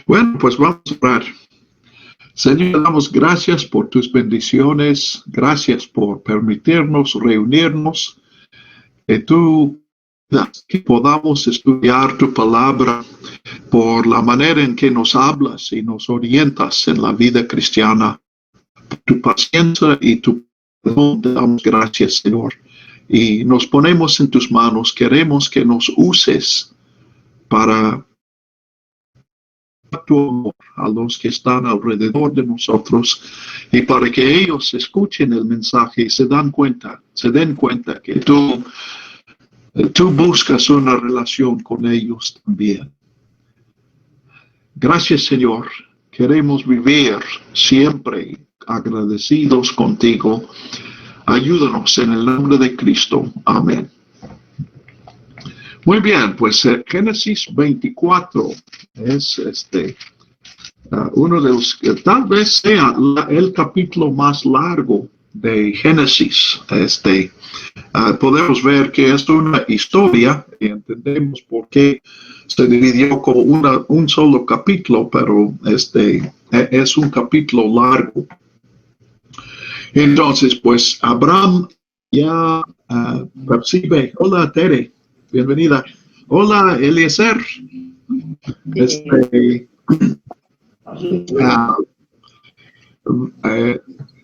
Bueno, pues vamos a orar. Señor, damos gracias por tus bendiciones, gracias por permitirnos reunirnos, que podamos estudiar tu palabra por la manera en que nos hablas y nos orientas en la vida cristiana. Tu paciencia y tu perdón, te damos gracias, Señor. Y nos ponemos en tus manos, queremos que nos uses para tu amor a los que están alrededor de nosotros y para que ellos escuchen el mensaje y se den cuenta que tú buscas una relación con ellos también. Gracias, Señor. Queremos vivir siempre agradecidos contigo. Ayúdanos en el nombre de Cristo. Amén. Muy bien, pues Génesis 24 es uno de los que tal vez sea el capítulo más largo de Génesis. Podemos ver que es una historia y entendemos por qué se dividió como un solo capítulo, pero es un capítulo largo. Entonces, pues Abraham ya percibe. Hola, Tere. Bienvenida. Hola, Eliezer.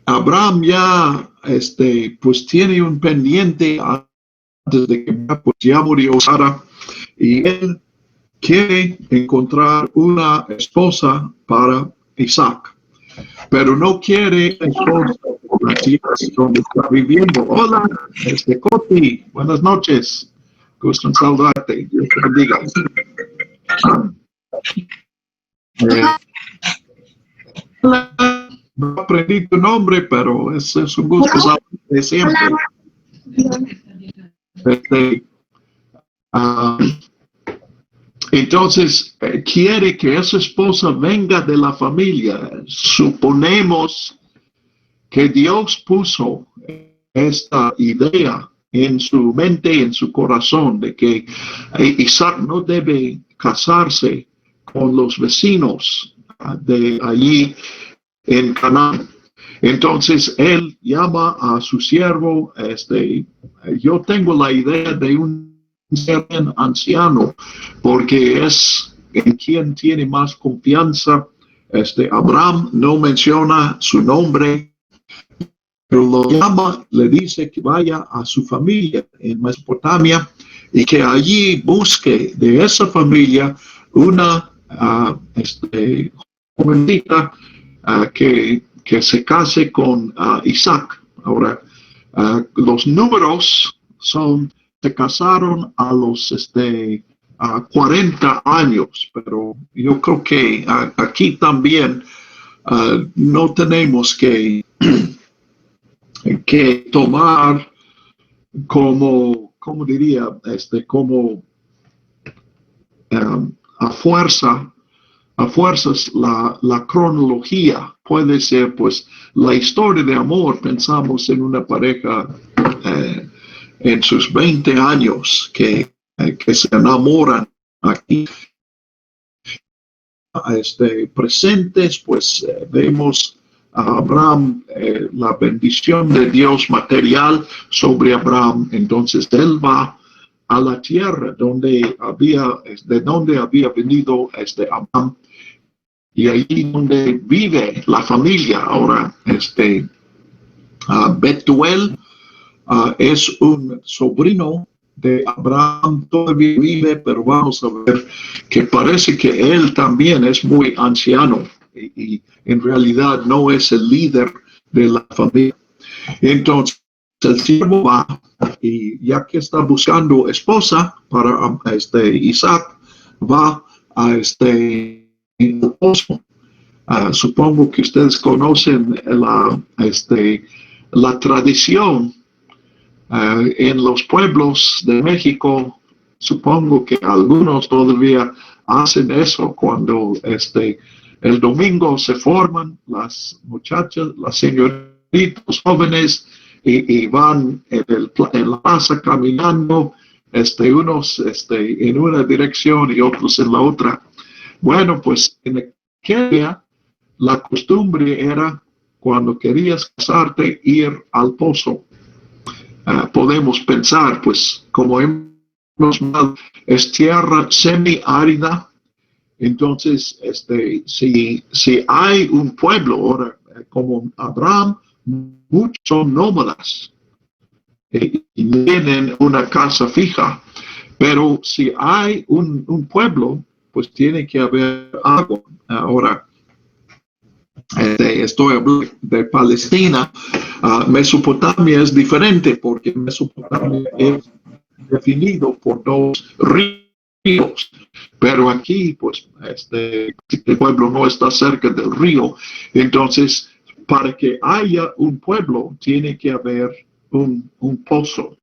Abraham ya, pues tiene un pendiente antes de que pues ya murió Sara y él quiere encontrar una esposa para Isaac, pero no quiere esposa por la tierra donde está viviendo. Hola, Coti, buenas noches. Gusto en saludarte. Dios te bendiga. No aprendí tu nombre, pero es un gusto saber de siempre. Entonces, quiere que esa esposa venga de la familia. Suponemos que Dios puso esta idea en su mente y en su corazón de que Isaac no debe casarse con los vecinos de allí en Canaán. Entonces él llama a su siervo, yo tengo la idea de un siervo anciano porque es en quien tiene más confianza. Abraham no menciona su nombre, pero lo llama, le dice que vaya a su familia en Mesopotamia y que allí busque de esa familia una jovencita que se case con Isaac. Ahora, los números se casaron a los 40 años, pero yo creo que aquí también no tenemos que tomar como diría, como a fuerzas la cronología. Puede ser pues la historia de amor. Pensamos en una pareja en sus 20 años que se enamoran aquí. Presentes, pues vemos a Abraham, la bendición de Dios material sobre Abraham. Entonces él va a la tierra de donde había venido Abraham, y allí donde vive la familia. Ahora, Betuel es un sobrino de Abraham, todavía vive, pero vamos a ver que parece que él también es muy anciano y en realidad no es el líder de la familia. Entonces el siervo va, y ya que está buscando esposa para Isaac, va a esposo. Supongo que ustedes conocen la tradición en los pueblos de México. Supongo que algunos todavía hacen eso cuando el domingo se forman las muchachas, las señoritas jóvenes y van en la plaza caminando, unos en una dirección y otros en la otra. Bueno, pues en aquella la costumbre era cuando querías casarte ir al pozo. Podemos pensar, pues como es tierra semiárida, entonces si hay un pueblo ahora como Abraham, muchos son nómadas y tienen una casa fija, pero si hay un pueblo, pues tiene que haber agua. Ahora, estoy hablando de Palestina. Mesopotamia es diferente porque Mesopotamia es definido por dos ríos, pero aquí pues el pueblo no está cerca del río. Entonces, para que haya un pueblo tiene que haber un pozo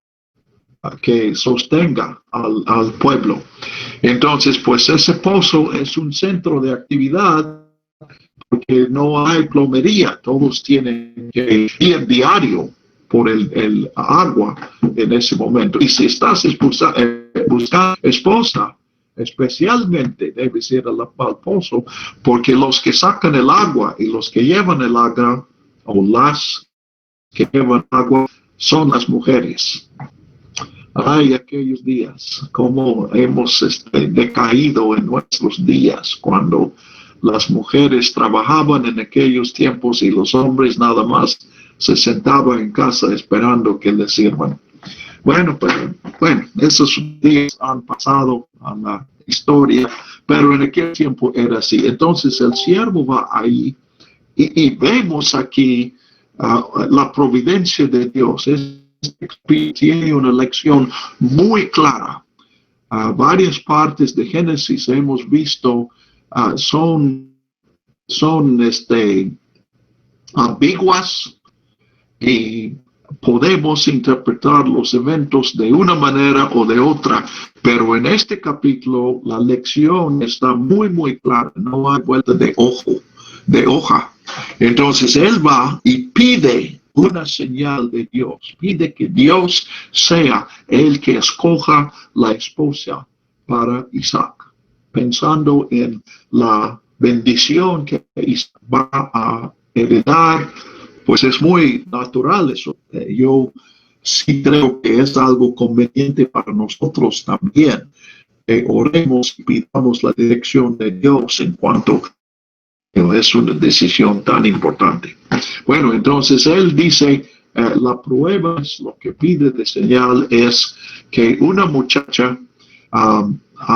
que sostenga al pueblo. Entonces, pues ese pozo es un centro de actividad porque no hay plomería, todos tienen que ir diario por el agua en ese momento. Y si estás buscando esposa, especialmente debes ir al pozo, porque los que sacan el agua y los que llevan el agua, o las que llevan agua, son las mujeres. Ay, aquellos días, como hemos decaído en nuestros días, cuando las mujeres trabajaban en aquellos tiempos y los hombres nada más se sentaban en casa esperando que les sirvan. Bueno, esos días han pasado a la historia, pero en aquel tiempo era así. Entonces el siervo va ahí y vemos aquí la providencia de Dios. Tiene una lección muy clara. Varias partes de Génesis hemos visto son ambiguas y podemos interpretar los eventos de una manera o de otra, pero en este capítulo la lección está muy, muy clara. No hay vuelta de hoja. Entonces él va y pide una señal de Dios, pide que Dios sea el que escoja la esposa para Isaac, pensando en la bendición que Isaac va a heredar. Pues es muy natural eso. Yo sí creo que es algo conveniente para nosotros también. Oremos y pidamos la dirección de Dios en cuanto es una decisión tan importante. Bueno, entonces él dice, la prueba es lo que pide de señal es que una muchacha, a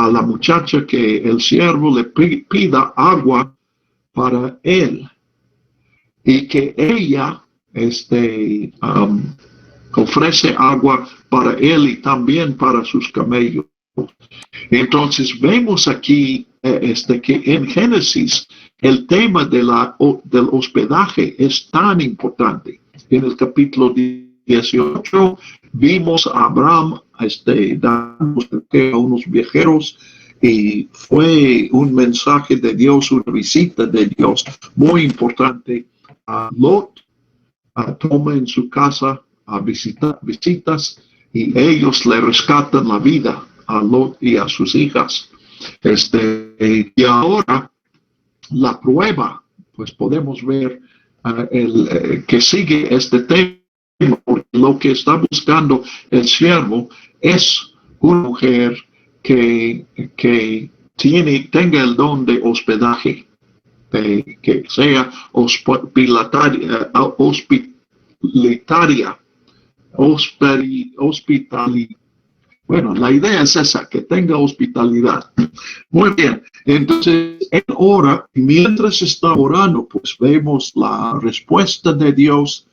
la muchacha que el siervo le pida agua para él y que ella ofrece agua para él y también para sus camellos. Entonces vemos aquí que en Génesis el tema del hospedaje es tan importante. En el capítulo 18 vimos a Abraham dando a unos viajeros y fue un mensaje de Dios, una visita de Dios muy importante. A Lot toma en su casa a visitas y ellos le rescatan la vida a Lot y a sus hijas. Y ahora la prueba, pues podemos ver que sigue este tema, porque lo que está buscando el siervo es una mujer que tenga el don de hospedaje, que sea hospitalitaria, bueno, la idea es esa, que tenga hospitalidad. Muy bien, entonces él ora, y mientras está orando, pues vemos la respuesta de Dios.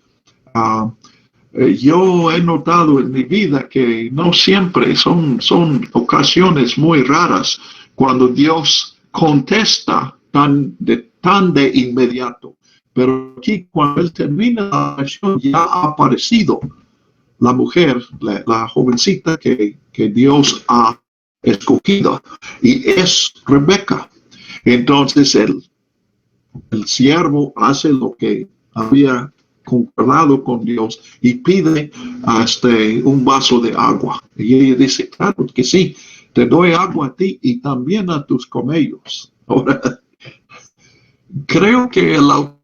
Yo he notado en mi vida que no siempre son ocasiones muy raras cuando Dios contesta tan de inmediato. Pero aquí cuando él termina la oración ya ha aparecido la mujer, la jovencita que Dios ha escogido, y es Rebeca. Entonces el siervo hace lo que había concordado con Dios y pide un vaso de agua. Y ella dice, claro que sí, te doy agua a ti y también a tus camellos. Ahora, creo que el autor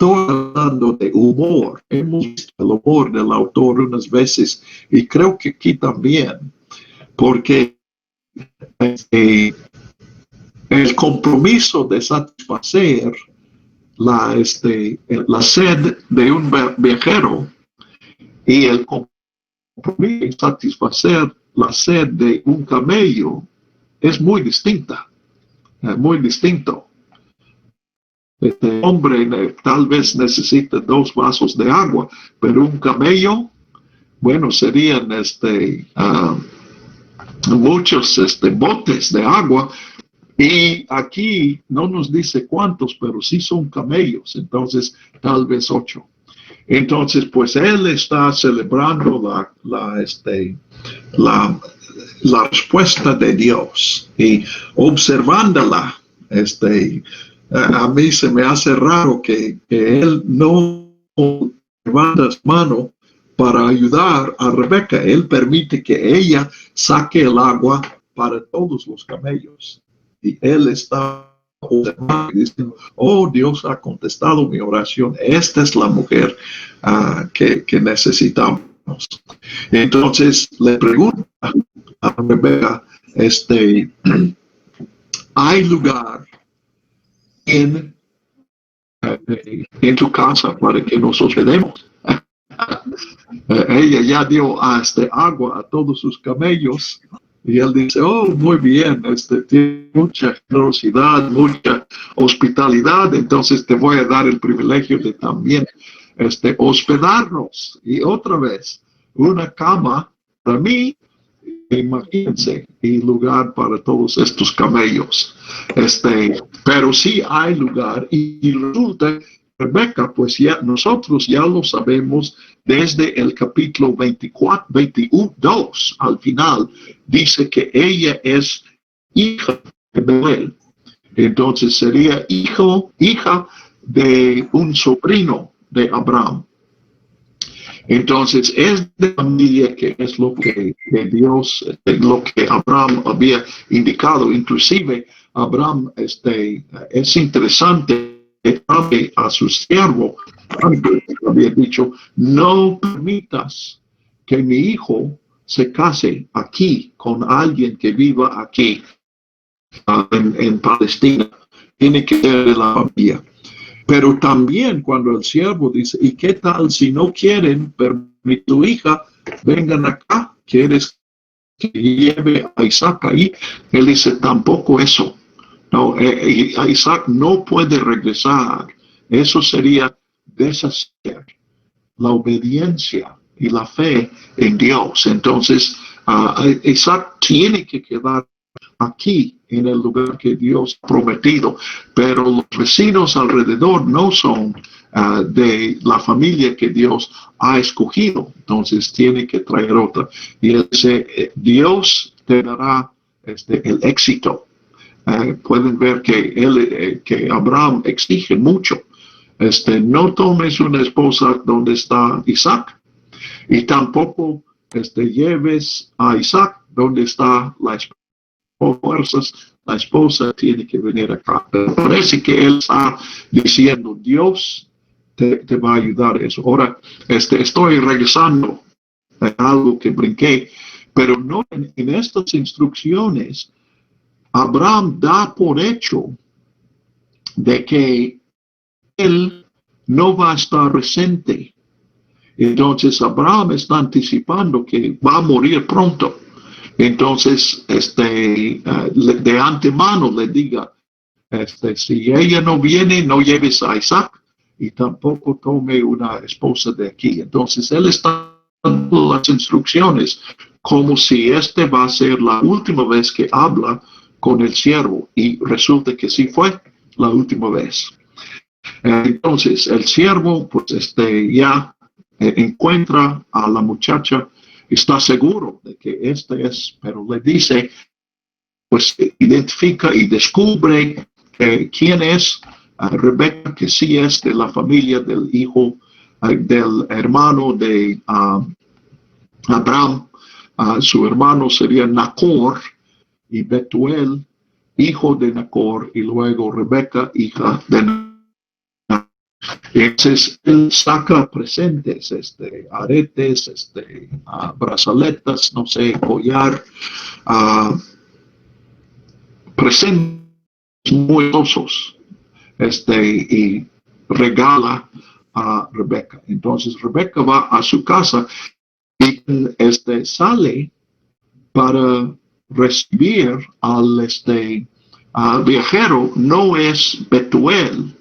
hablando de humor, hemos visto el humor del autor unas veces y creo que aquí también, porque el compromiso de satisfacer la sed de un viajero y el compromiso de satisfacer la sed de un camello es muy distinta, muy distinto. Este hombre tal vez necesite 2 vasos de agua, pero un camello, bueno, serían muchos botes de agua. Y aquí no nos dice cuántos, pero sí son camellos, entonces tal vez 8. Entonces, pues él está celebrando la respuesta de Dios y observándola. A mí se me hace raro que él no levanta su mano para ayudar a Rebeca. Él permite que ella saque el agua para todos los camellos. Y él está diciendo, oh, Dios ha contestado mi oración. Esta es la mujer que necesitamos. Entonces le pregunta a Rebeca, ¿hay lugar en tu casa para que nos hospedemos? Ella ya dio agua a todos sus camellos. Y él dice, oh, muy bien, tiene mucha generosidad, mucha hospitalidad, entonces te voy a dar el privilegio de también hospedarnos. Y otra vez, una cama para mí, imagínense, y lugar para todos estos camellos. Pero sí hay lugar y resulta, Rebeca, pues ya nosotros ya lo sabemos desde el capítulo 22 al final, dice que ella es hija de Betuel. Entonces sería hija de un sobrino de Abraham. Entonces es de familia que es lo que Dios, lo que Abraham había indicado. Inclusive Abraham es interesante a su siervo, había dicho, no permitas que mi hijo se case aquí con alguien que viva aquí en Palestina. Tiene que ser de la familia. Pero también cuando el siervo dice, ¿y qué tal si no quieren permitir tu hija, vengan acá? ¿Quieres que lleve a Isaac ahí? Él dice, tampoco eso. No, Isaac no puede regresar. Eso sería deshacer la obediencia y la fe en Dios. Entonces, Isaac tiene que quedar aquí en el lugar que Dios ha prometido, pero los vecinos alrededor no son de la familia que Dios ha escogido. Entonces, tiene que traer otra. Y él dice, Dios te dará el éxito. Pueden ver que Abraham exige mucho. No tomes una esposa donde está Isaac y tampoco lleves a Isaac donde está la esposa. Fuerzas, la esposa tiene que venir acá. Pero parece que él está diciendo, Dios te va a ayudar eso. Ahora, estoy regresando a algo que brinqué, pero no en estas instrucciones. Abraham da por hecho de que él no va a estar presente. Entonces Abraham está anticipando que va a morir pronto. Entonces, de antemano le diga, si ella no viene, no lleves a Isaac y tampoco tome una esposa de aquí. Entonces él está dando las instrucciones como si va a ser la última vez que habla con el siervo, y resulta que sí fue la última vez. Entonces el siervo pues ya encuentra a la muchacha, está seguro de que es, pero le dice, pues identifica y descubre quién es Rebeca, que sí es de la familia del hijo, del hermano de Abraham. Su hermano sería Nacor, y Betuel, hijo de Nacor, y luego Rebeca, hija de Nacor. Entonces, él saca presentes, aretes, brazaletas, no sé, collar, presentes muy hermosos, y regala a Rebeca. Entonces, Rebeca va a su casa y sale para recibir al viajero. No es Betuel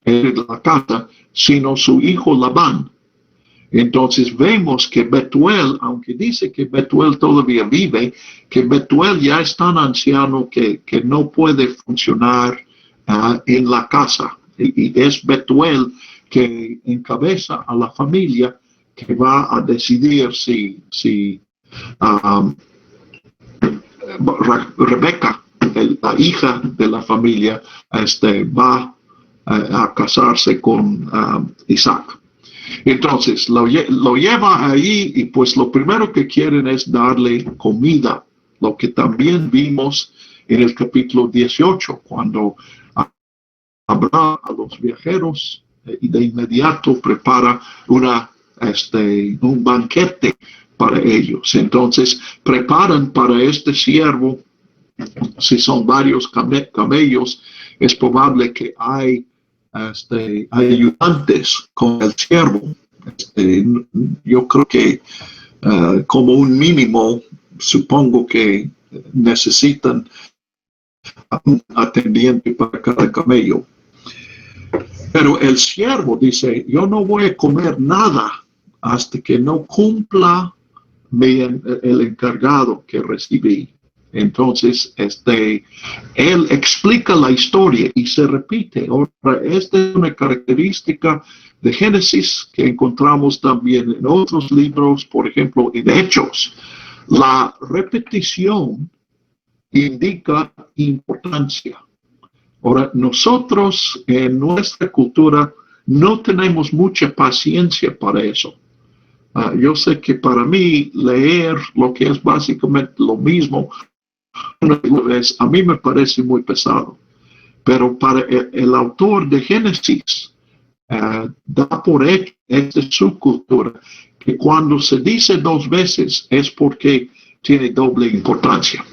en la casa, sino su hijo Labán. Entonces vemos que Betuel, aunque dice que Betuel todavía vive, que Betuel ya es tan anciano que no puede funcionar en la casa. Y es Betuel que encabeza a la familia, que va a decidir si Rebeca, la hija de la familia, va a casarse con Isaac. Entonces lo lleva ahí y pues lo primero que quieren es darle comida, lo que también vimos en el capítulo 18, cuando Abraham a los viajeros y de inmediato prepara un banquete para ellos. Entonces preparan para este siervo, si son varios camellos, es probable que hay ayudantes con el siervo. Yo creo que como un mínimo, supongo que necesitan un atendiente para cada camello. Pero el siervo dice, yo no voy a comer nada hasta que no cumpla el encargado que recibí. Entonces, él explica la historia y se repite. Ahora, esta es una característica de Génesis que encontramos también en otros libros, por ejemplo, en Hechos. La repetición indica importancia. Ahora, nosotros en nuestra cultura no tenemos mucha paciencia para eso. Yo sé que para mí leer lo que es básicamente lo mismo una vez, a mí me parece muy pesado, pero para el autor de Génesis da por hecho, esta es su cultura, que cuando se dice dos veces es porque tiene doble importancia.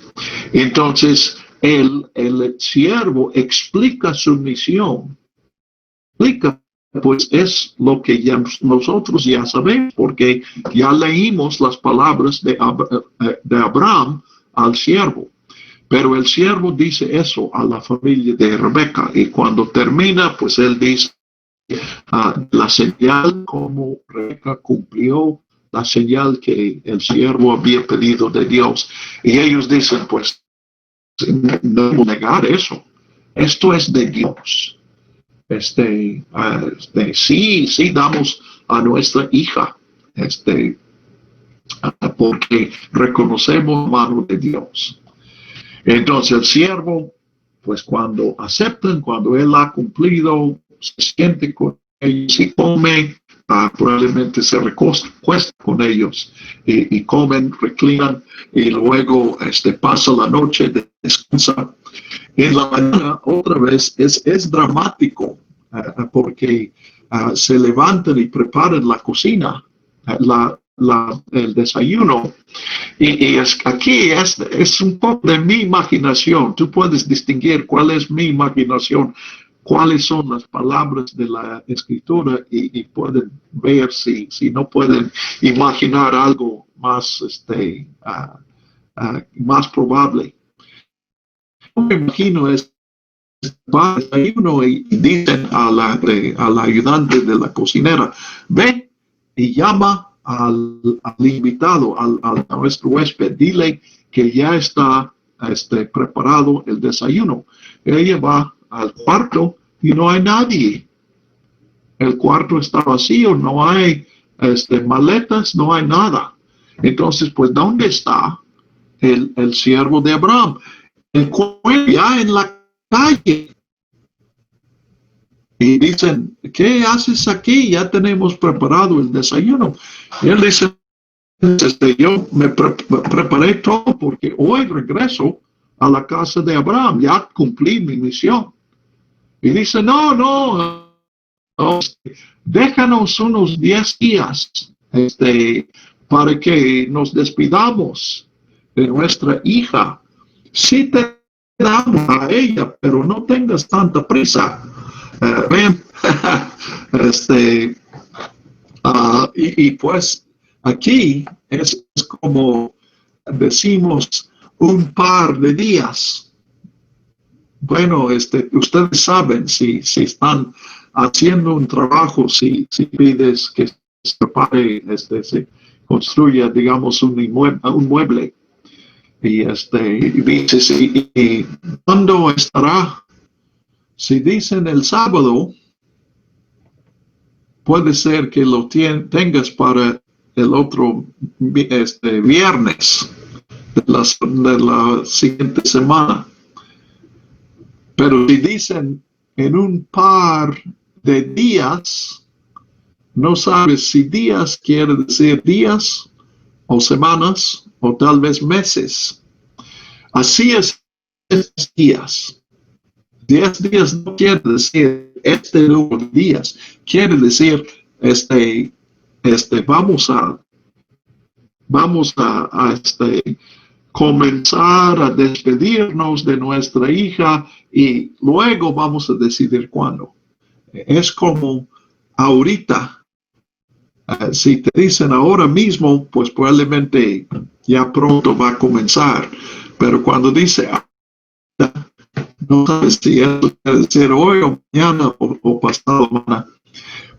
Entonces el siervo explica su misión, explica, pues es lo que ya nosotros ya sabemos, porque ya leímos las palabras de Abraham al siervo. Pero el siervo dice eso a la familia de Rebeca, y cuando termina, pues él dice la señal como Rebeca cumplió la señal que el siervo había pedido de Dios. Y ellos dicen, pues no negar eso, esto es de Dios. Sí damos a nuestra hija, porque reconocemos la mano de Dios. Entonces el siervo, pues cuando aceptan, cuando él ha cumplido, se siente con ellos y come, probablemente se recuesta con ellos y comen, reclinan, y luego pasa la noche, descansa. En la mañana otra vez es dramático, porque se levantan y preparan la cocina, el desayuno. Y aquí es un poco de mi imaginación. Tú puedes distinguir cuál es mi imaginación, cuáles son las palabras de la escritura, y pueden ver si no pueden imaginar algo más, más probable. Yo me imagino va desayuno y dicen a la ayudante de la cocinera, ve y llama al invitado, a nuestro huésped, dile que ya está preparado el desayuno. Ella va al cuarto y no hay nadie. El cuarto está vacío, no hay maletas, no hay nada. Entonces, pues, ¿dónde está el siervo de Abraham? El cuerpo ya en la calle. Y dicen, ¿qué haces aquí? Ya tenemos preparado el desayuno. Y él dice, yo me preparé todo porque hoy regreso a la casa de Abraham, ya cumplí mi misión. Y dice, no, déjanos unos 10 días para que nos despidamos de nuestra hija. Sí te damos a ella, pero no tengas tanta prisa. Ven, este, y pues aquí es como decimos un par de días. Bueno, ustedes saben si están haciendo un trabajo, si pides que se prepare, se construya, digamos, un mueble. Y dices, ¿y cuándo estará? Si dicen el sábado, puede ser que lo tengas para el otro viernes de la siguiente semana. Pero si dicen en un par de días, no sabes si días quiere decir días o semanas o tal vez meses. Así es 10 días. 10 días no quiere decir número de días, quiere decir vamos a comenzar a despedirnos de nuestra hija y luego vamos a decidir cuándo. Es como ahorita. Si te dicen ahora mismo, pues probablemente ya pronto va a comenzar. Pero cuando dice no sabes si eso quiere decir hoy o mañana o pasado mañana.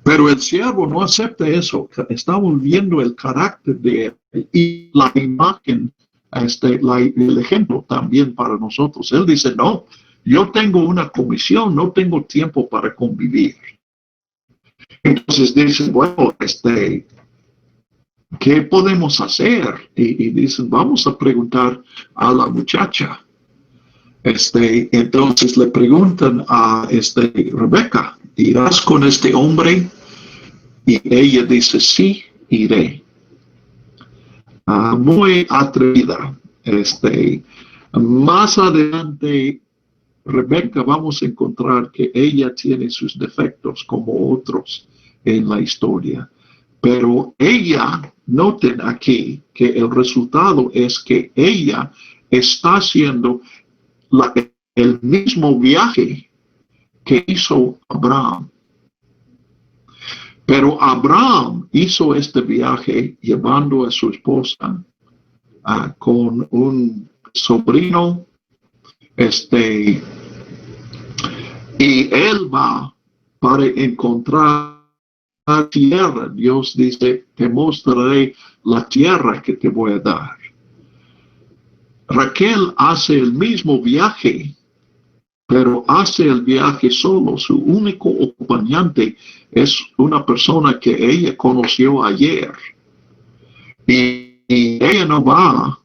Pero el siervo no acepta eso. Estamos viendo el carácter de él y la imagen, el ejemplo también para nosotros. Él dice, no, yo tengo una comisión, no tengo tiempo para convivir. Entonces dice, bueno, ¿qué podemos hacer? Y dicen, vamos a preguntar a la muchacha. Entonces le preguntan a Rebeca, ¿irás con este hombre? Y ella dice, sí, iré. Muy atrevida. Más adelante, Rebeca vamos a encontrar que ella tiene sus defectos como otros en la historia. Pero ella, noten aquí que el resultado es que ella está haciendo el mismo viaje que hizo Abraham. Pero Abraham hizo este viaje llevando a su esposa con un sobrino, y él va para encontrar tierra. Dios dice, te mostraré la tierra que te voy a dar. Raquel hace el mismo viaje, pero hace el viaje solo. Su único acompañante es una persona que ella conoció ayer. Y ella no va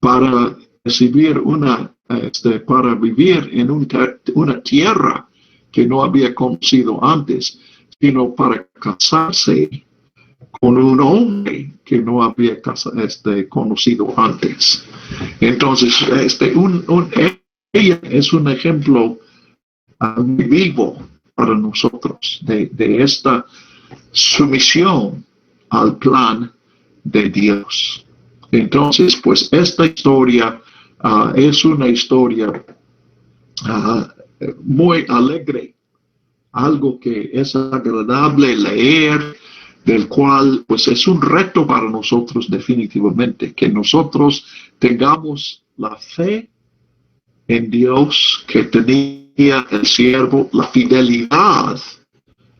para recibir para vivir en una tierra que no había conocido antes, sino para casarse con un hombre que no había conocido antes. Entonces, ella es un ejemplo vivo para nosotros de esta sumisión al plan de Dios. Entonces, pues esta historia es una historia muy alegre, algo que es agradable leer, del cual pues es un reto para nosotros definitivamente, que nosotros tengamos la fe en Dios que tenía el siervo, la fidelidad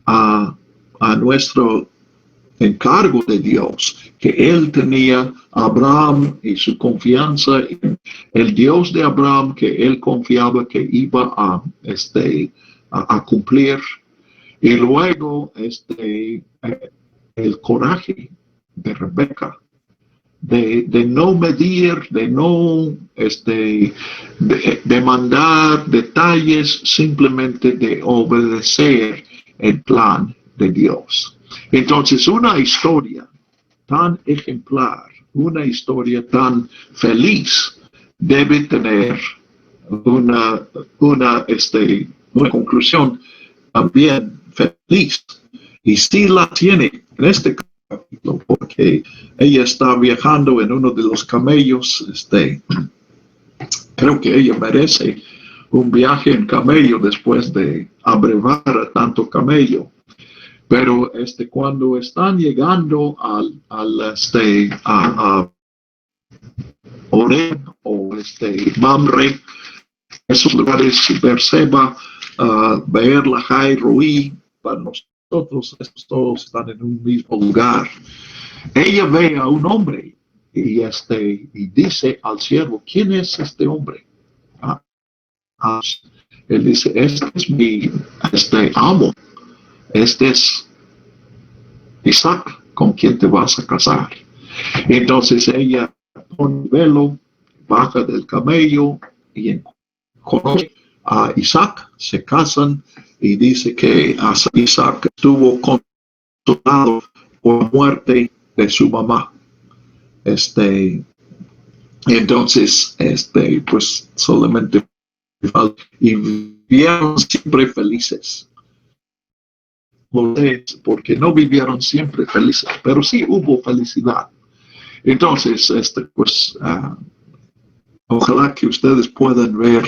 a nuestro encargo de Dios, que él tenía a Abraham y su confianza en el Dios de Abraham, que él confiaba que iba a cumplir. Y luego el coraje de Rebeca, de no medir, de no demandar detalles, simplemente de obedecer el plan de Dios. Entonces, una historia tan ejemplar, una historia tan feliz, debe tener una, una conclusión también feliz. Y sí la tiene en este capítulo, porque ella está viajando en uno de los camellos. Creo que ella merece un viaje en camello después de abrevar a tanto camello. Pero cuando están llegando a Oreb o Mamre, esos lugares, Beerseba, Beer Lahai, Rui, para nosotros estos todos están en un mismo lugar. Ella ve a un hombre y dice al siervo, ¿quién es este hombre? Él dice, este es mi amo, este es Isaac, con quien te vas a casar. Entonces ella pone el velo, baja del camello y conoce a Isaac, se casan y dice que Isaac estuvo consolado por la muerte de su mamá. Entonces, pues solamente y vivieron siempre felices. Porque no vivieron siempre felices, pero sí hubo felicidad. Entonces, pues, ojalá que ustedes puedan ver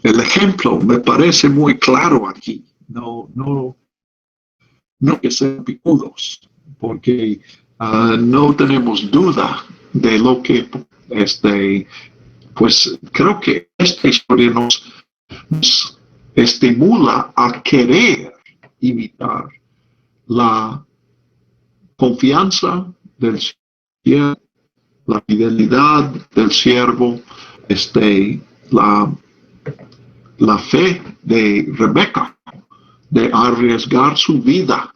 el ejemplo. Me parece muy claro aquí. No que sean picudos, porque no tenemos duda de lo que, pues, creo que esta historia nos estimula a querer imitar la confianza del siervo, la fidelidad del siervo, la fe de Rebeca, de arriesgar su vida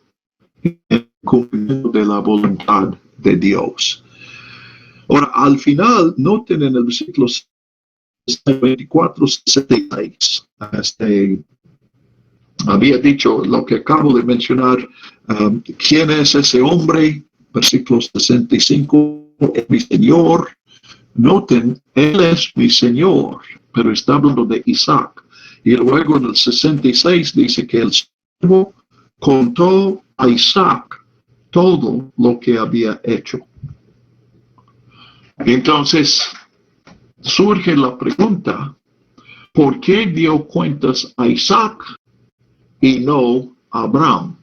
en el cumplimiento de la voluntad de Dios. Ahora, al final, noten en el versículo 24, 66, había dicho lo que acabo de mencionar, ¿quién es ese hombre? Versículo 65, es mi Señor. Noten, Él es mi Señor, pero está hablando de Isaac. Y luego en el 66 dice que el siervo contó a Isaac todo lo que había hecho. Entonces, surge la pregunta, ¿por qué dio cuentas a Isaac y no a Abraham?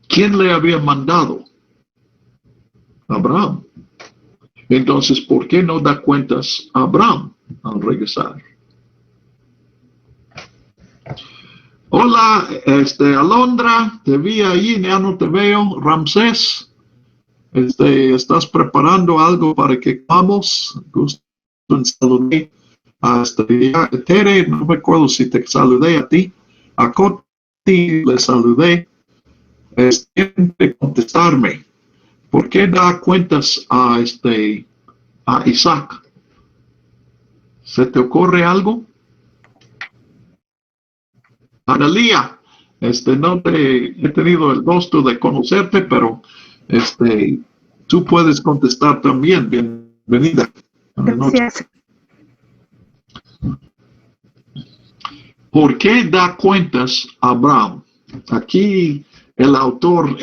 ¿Quién le había mandado? Abraham. Entonces, ¿por qué no da cuentas a Abraham al regresar? Hola, Alondra, te vi ahí, ya no te veo. Ramsés, ¿estás preparando algo para que vamos? Gusto en saludar. Tere, no me acuerdo si te saludé a ti. A Coti le saludé. Tienen que contestarme. ¿Por qué da cuentas a Isaac? ¿Se te ocurre algo? Analía, no he tenido el gusto de conocerte, pero tú puedes contestar también. Bienvenida. Gracias. ¿Por qué da cuentas a Abraham? Aquí el autor,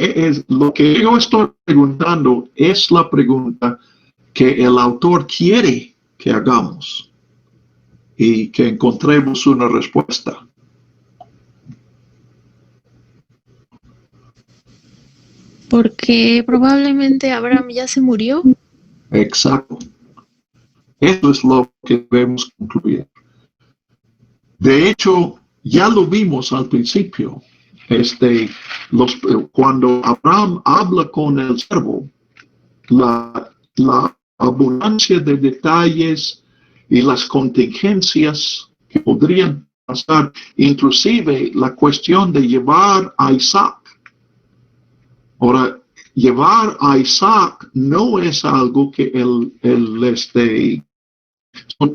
lo que yo estoy preguntando es la pregunta que el autor quiere que hagamos y que encontremos una respuesta. Porque probablemente Abraham ya se murió. Exacto. Eso es lo que debemos concluir. De hecho, ya lo vimos al principio. Cuando Abraham habla con el siervo, la abundancia de detalles y las contingencias que podrían pasar, inclusive la cuestión de llevar a Isaac Ahora, llevar a Isaac no es algo que él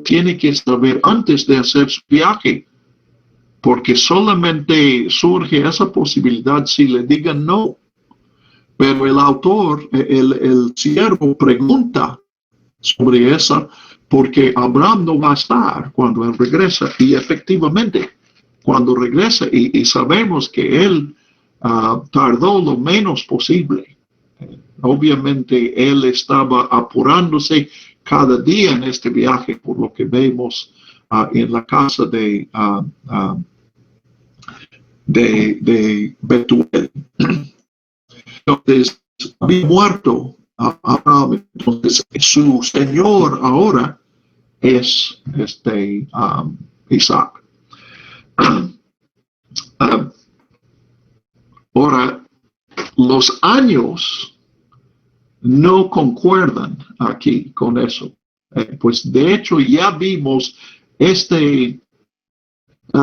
tiene que saber antes de hacer su viaje, porque solamente surge esa posibilidad si le digan no. Pero el autor, el siervo, pregunta sobre esa, porque Abraham no va a estar cuando él regresa. Y efectivamente, cuando regresa, y sabemos que él tardó lo menos posible. Obviamente, él estaba apurándose cada día en este viaje, por lo que vemos en la casa de Betuel. Entonces, había muerto Abraham. Entonces, su señor ahora es Isaac. Ahora, los años no concuerdan aquí con eso. Pues de hecho ya vimos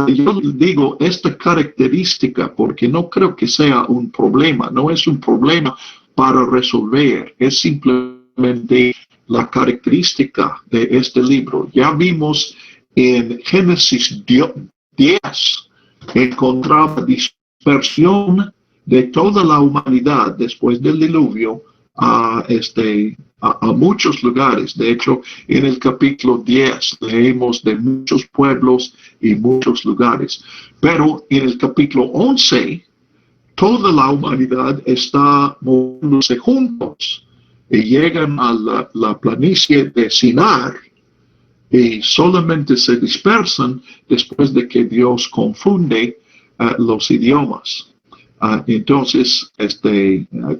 yo digo esta característica porque no creo que sea un problema, no es un problema para resolver, es simplemente la característica de este libro. Ya vimos en Génesis 10, encontraba dispersión de toda la humanidad después del diluvio a muchos lugares. De hecho, en el capítulo 10 leemos de muchos pueblos y muchos lugares. Pero en el capítulo 11, toda la humanidad está moviéndose juntos y llegan a la planicie de Sinar y solamente se dispersan después de que Dios confunde los idiomas. Entonces,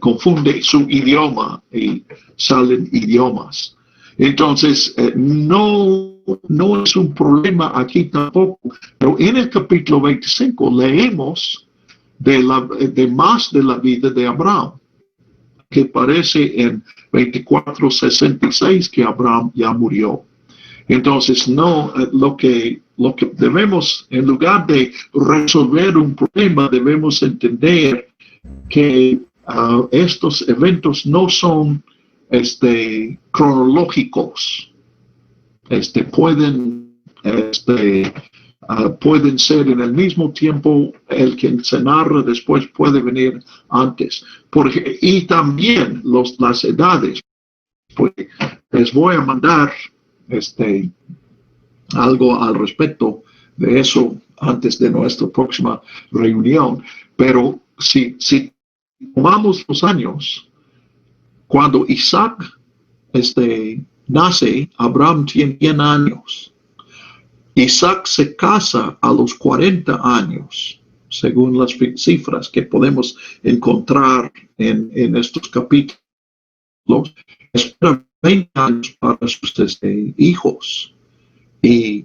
confunde su idioma y salen idiomas. Entonces, no es un problema aquí tampoco. Pero en el capítulo 25 leemos de más de la vida de Abraham, que parece en 24:66 que Abraham ya murió. Entonces, no, lo que debemos, en lugar de resolver un problema, debemos entender que estos eventos no son cronológicos. Pueden ser en el mismo tiempo, el que se narra después puede venir antes. Y también las edades. Pues les voy a mandar algo al respecto de eso antes de nuestra próxima reunión. Pero si tomamos los años, cuando Isaac nace, Abraham tiene 100 años. Isaac se casa a los 40 años, según las cifras que podemos encontrar en estos capítulos. Espera 20 años para sus hijos. Y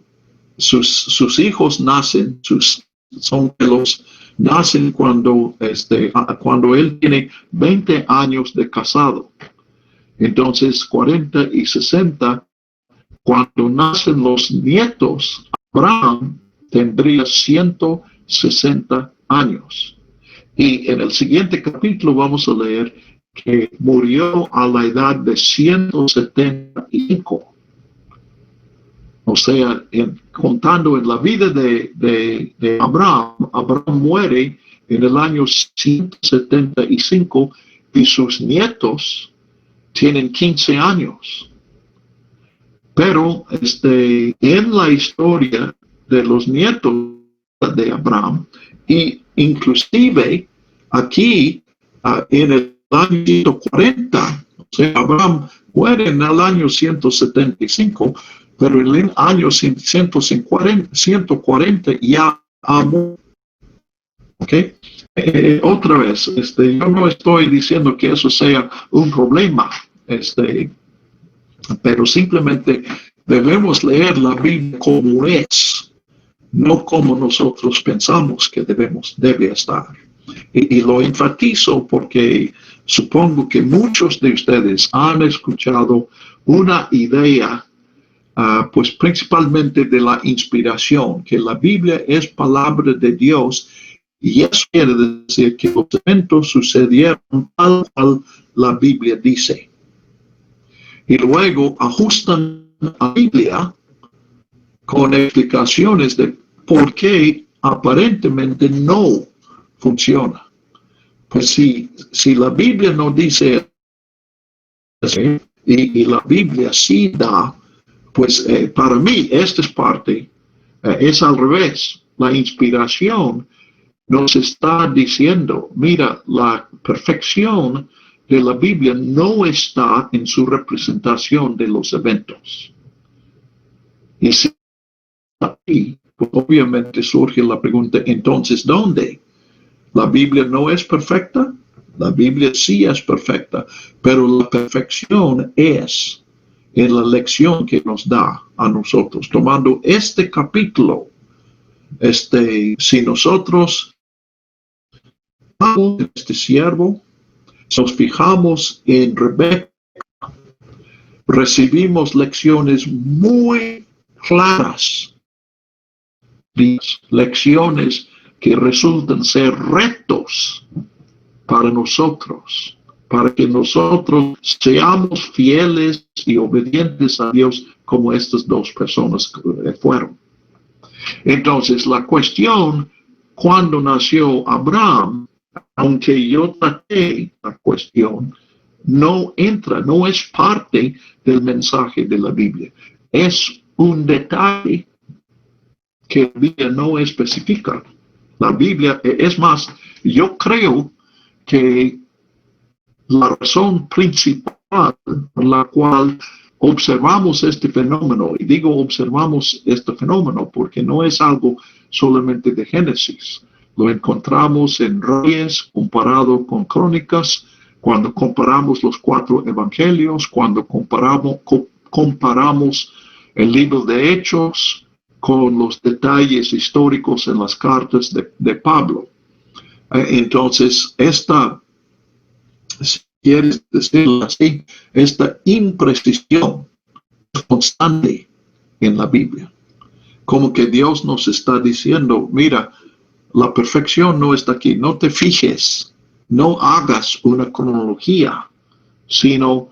sus hijos nacen, nacen cuando él tiene 20 años de casado. Entonces, 40 y 60, cuando nacen los nietos, Abraham tendría 160 años. Y en el siguiente capítulo vamos a leer que murió a la edad de 175. O sea, contando en la vida de Abraham, Abraham muere en el año 175 y sus nietos tienen 15 años. Pero en la historia de los nietos de Abraham, y inclusive aquí en el año 140, o sea, Abraham muere en el año 175, pero en el año 140 ya muerto. ¿Okay? Otra vez, yo no estoy diciendo que eso sea un problema, pero simplemente debemos leer la Biblia como es, no como nosotros pensamos que debe estar. Y lo enfatizo porque supongo que muchos de ustedes han escuchado una idea, pues principalmente de la inspiración, que la Biblia es palabra de Dios Y eso quiere decir que los eventos sucedieron tal cual la Biblia dice. Y luego ajustan la Biblia con explicaciones de por qué aparentemente no funciona. Pues si la Biblia no dice eso, y la Biblia sí da, pues para mí esta es parte, es al revés. La inspiración nos está diciendo, mira, la perfección de la Biblia no está en su representación de los eventos. Y si aquí, pues obviamente surge la pregunta, entonces, ¿dónde? ¿La Biblia no es perfecta? La Biblia sí es perfecta, pero la perfección es en la lección que nos da a nosotros. Tomando este capítulo, si nosotros este siervo, nos fijamos en Rebeca, recibimos lecciones muy claras, lecciones que resultan ser retos para nosotros, para que nosotros seamos fieles y obedientes a Dios como estas dos personas fueron. Entonces, la cuestión, cuando nació Abraham, aunque yo traté la cuestión, no entra, no es parte del mensaje de la Biblia. Es un detalle que la Biblia no especifica. La Biblia, es más, yo creo que la razón principal por la cual observamos este fenómeno, y digo observamos este fenómeno porque no es algo solamente de Génesis, lo encontramos en Reyes comparado con Crónicas, cuando comparamos los 4 evangelios, cuando comparamos el libro de Hechos con los detalles históricos en las cartas de Pablo. Entonces, si quieres decirlo así, esta imprecisión constante en la Biblia. Como que Dios nos está diciendo, mira, la perfección no está aquí, no te fijes, no hagas una cronología, sino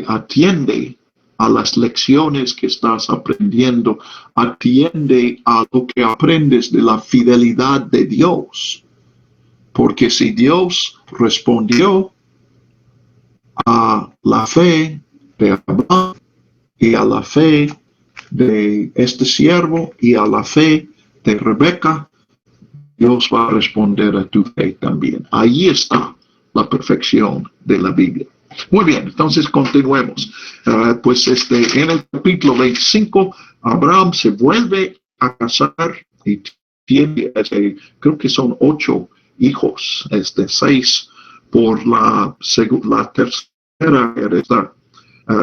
atiende a las lecciones que estás aprendiendo, atiende a lo que aprendes de la fidelidad de Dios. Porque si Dios respondió a la fe de Abraham y a la fe de este siervo y a la fe de Rebeca, Dios va a responder a tu fe también. Ahí está la perfección de la Biblia. Muy bien, entonces continuemos. Pues en el capítulo 25, Abraham se vuelve a casar y tiene, creo que son 8 hijos, 6 por la tercera heredad.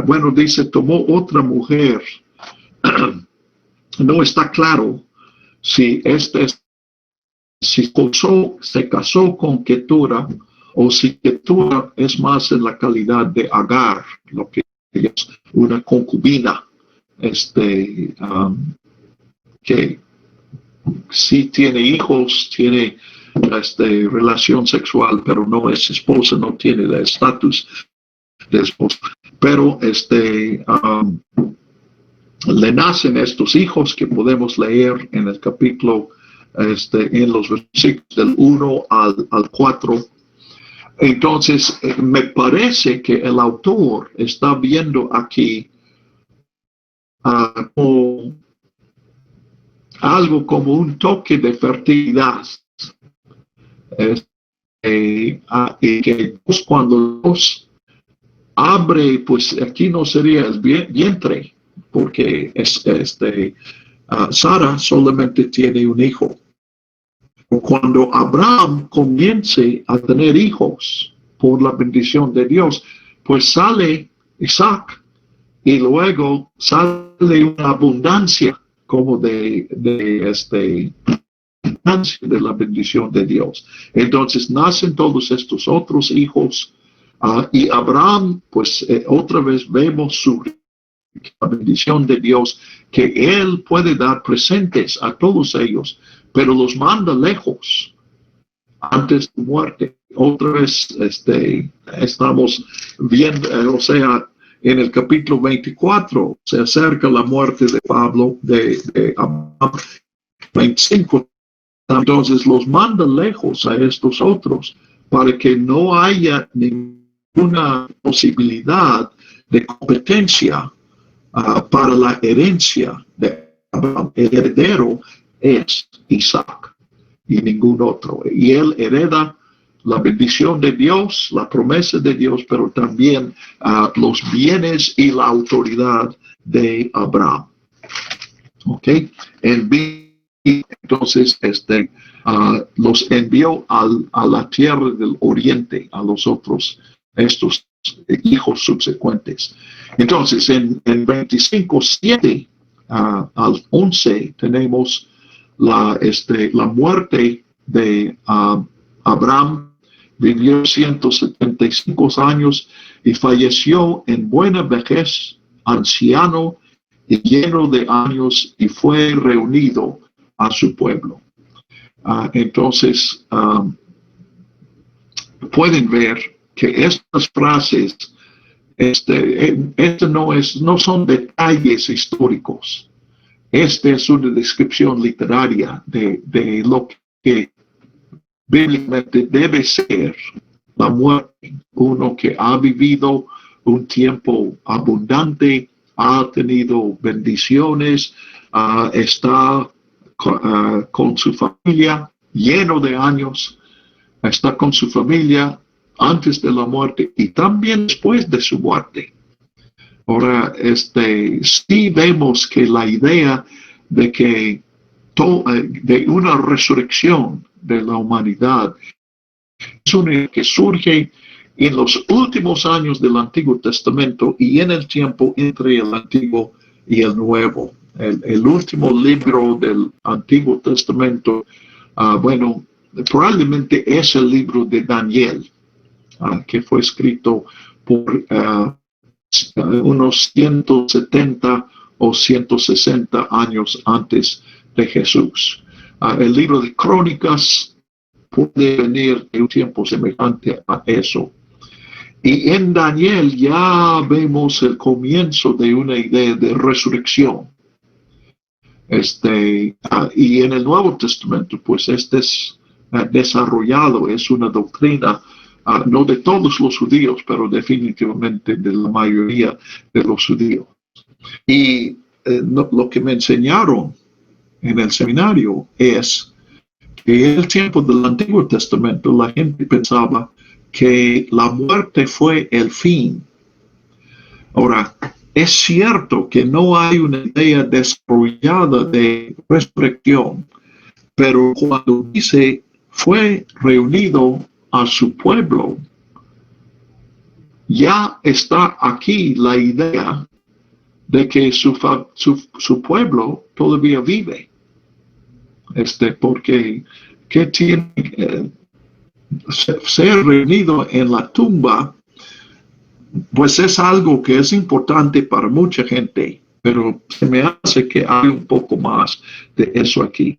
Bueno, dice, tomó otra mujer. No está claro si se casó con Ketura o si Ketura es más en la calidad de Agar, lo que es una concubina, que sí tiene hijos, tiene relación sexual, pero no es esposa, no tiene el estatus de esposa. Pero le nacen estos hijos que podemos leer en el capítulo, en los versículos del 1 al 4. Entonces, me parece que el autor está viendo aquí algo como un toque de fertilidad. Y que cuando Dios abre, pues aquí no sería el vientre, porque Sara solamente tiene un hijo. Cuando Abraham comience a tener hijos por la bendición de Dios, pues sale Isaac y luego sale una abundancia como de la bendición de Dios. Entonces nacen todos estos otros hijos y Abraham, pues otra vez vemos la bendición de Dios, que él puede dar presentes a todos ellos, pero los manda lejos antes de muerte. Otra vez estamos viendo, o sea, en el capítulo 24 se acerca la muerte de Pablo, de Abraham. 25, entonces los manda lejos a estos otros para que no haya ninguna posibilidad de competencia para la herencia de Abraham. El heredero es Isaac y ningún otro. Y él hereda la bendición de Dios, la promesa de Dios, pero también los bienes y la autoridad de Abraham. ¿Ok? Entonces, los envió a la tierra del oriente, a los otros, estos hijos subsecuentes. Entonces, en 25:7 al 11 tenemos la muerte de Abraham. Vivió 175 años y falleció en buena vejez, anciano y lleno de años, y fue reunido a su pueblo. Entonces, pueden ver que estas frases no son detalles históricos. Esta es una descripción literaria de lo que bíblicamente debe ser la muerte. Uno que ha vivido un tiempo abundante, ha tenido bendiciones, está con su familia, lleno de años, está con su familia antes de la muerte y también después de su muerte. Ahora, sí vemos que la idea de que de una resurrección de la humanidad es una idea que surge en los últimos años del Antiguo Testamento y en el tiempo entre el Antiguo y el Nuevo. El último libro del Antiguo Testamento, probablemente es el libro de Daniel, que fue escrito por unos 170 o 160 años antes de Jesús. El libro de Crónicas puede venir de un tiempo semejante a eso. Y en Daniel ya vemos el comienzo de una idea de resurrección. Y en el Nuevo Testamento, pues es desarrollado, es una doctrina, no de todos los judíos, pero definitivamente de la mayoría de los judíos. Y lo que me enseñaron en el seminario es que en el tiempo del Antiguo Testamento la gente pensaba que la muerte fue el fin. Ahora, es cierto que no hay una idea desarrollada de resurrección, pero cuando dice fue reunido a su pueblo, ya está aquí la idea de que su pueblo todavía vive. Porque ¿qué tiene ser reunido en la tumba? Pues es algo que es importante para mucha gente, pero se me hace que hay un poco más de eso aquí.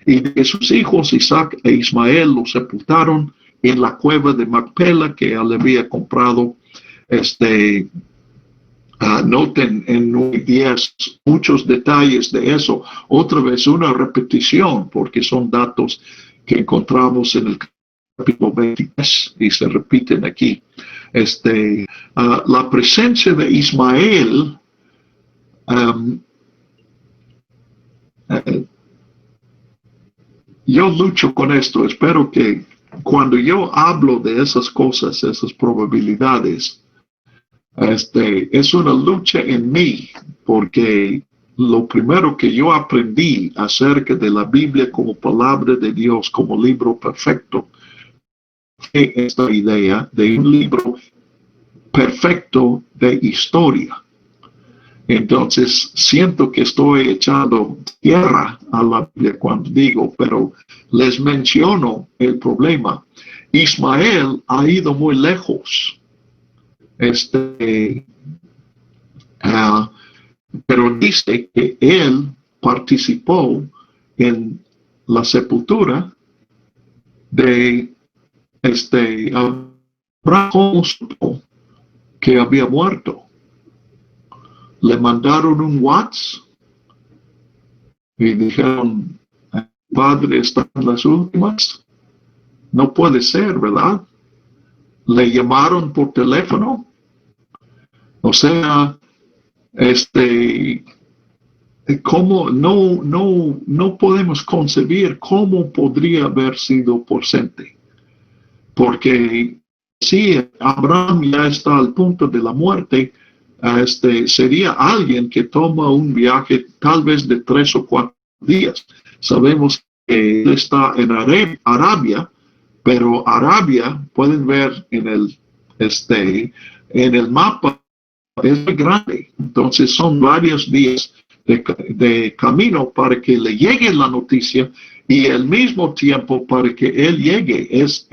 Y de sus hijos Isaac e Ismael los sepultaron en la cueva de Macpela que él había comprado. Noten en 10 muchos detalles de eso. Otra vez una repetición, porque son datos que encontramos en el capítulo 23 y se repiten aquí. La presencia de Ismael yo lucho con esto. Espero que cuando yo hablo de esas cosas, esas probabilidades, es una lucha en mí, porque lo primero que yo aprendí acerca de la Biblia como palabra de Dios, como libro perfecto, fue esta idea de un libro perfecto de historia. Entonces, siento que estoy echando tierra a la Biblia cuando digo, pero les menciono el problema. Ismael ha ido muy lejos. Pero dice que él participó en la sepultura de Abraham, ¿cómo supo que había muerto? Le mandaron un WhatsApp y dijeron, padre está en las últimas. No puede ser, ¿verdad? Le llamaron por teléfono. O sea, cómo no podemos concebir cómo podría haber sido porcente. Porque si Abraham ya está al punto de la muerte, sería alguien que toma un viaje tal vez de 3 o 4 días. Sabemos que él está en Arabia, pero Arabia, pueden ver en el mapa, es muy grande. Entonces son varios días de camino para que le llegue la noticia y al mismo tiempo para que él llegue. Es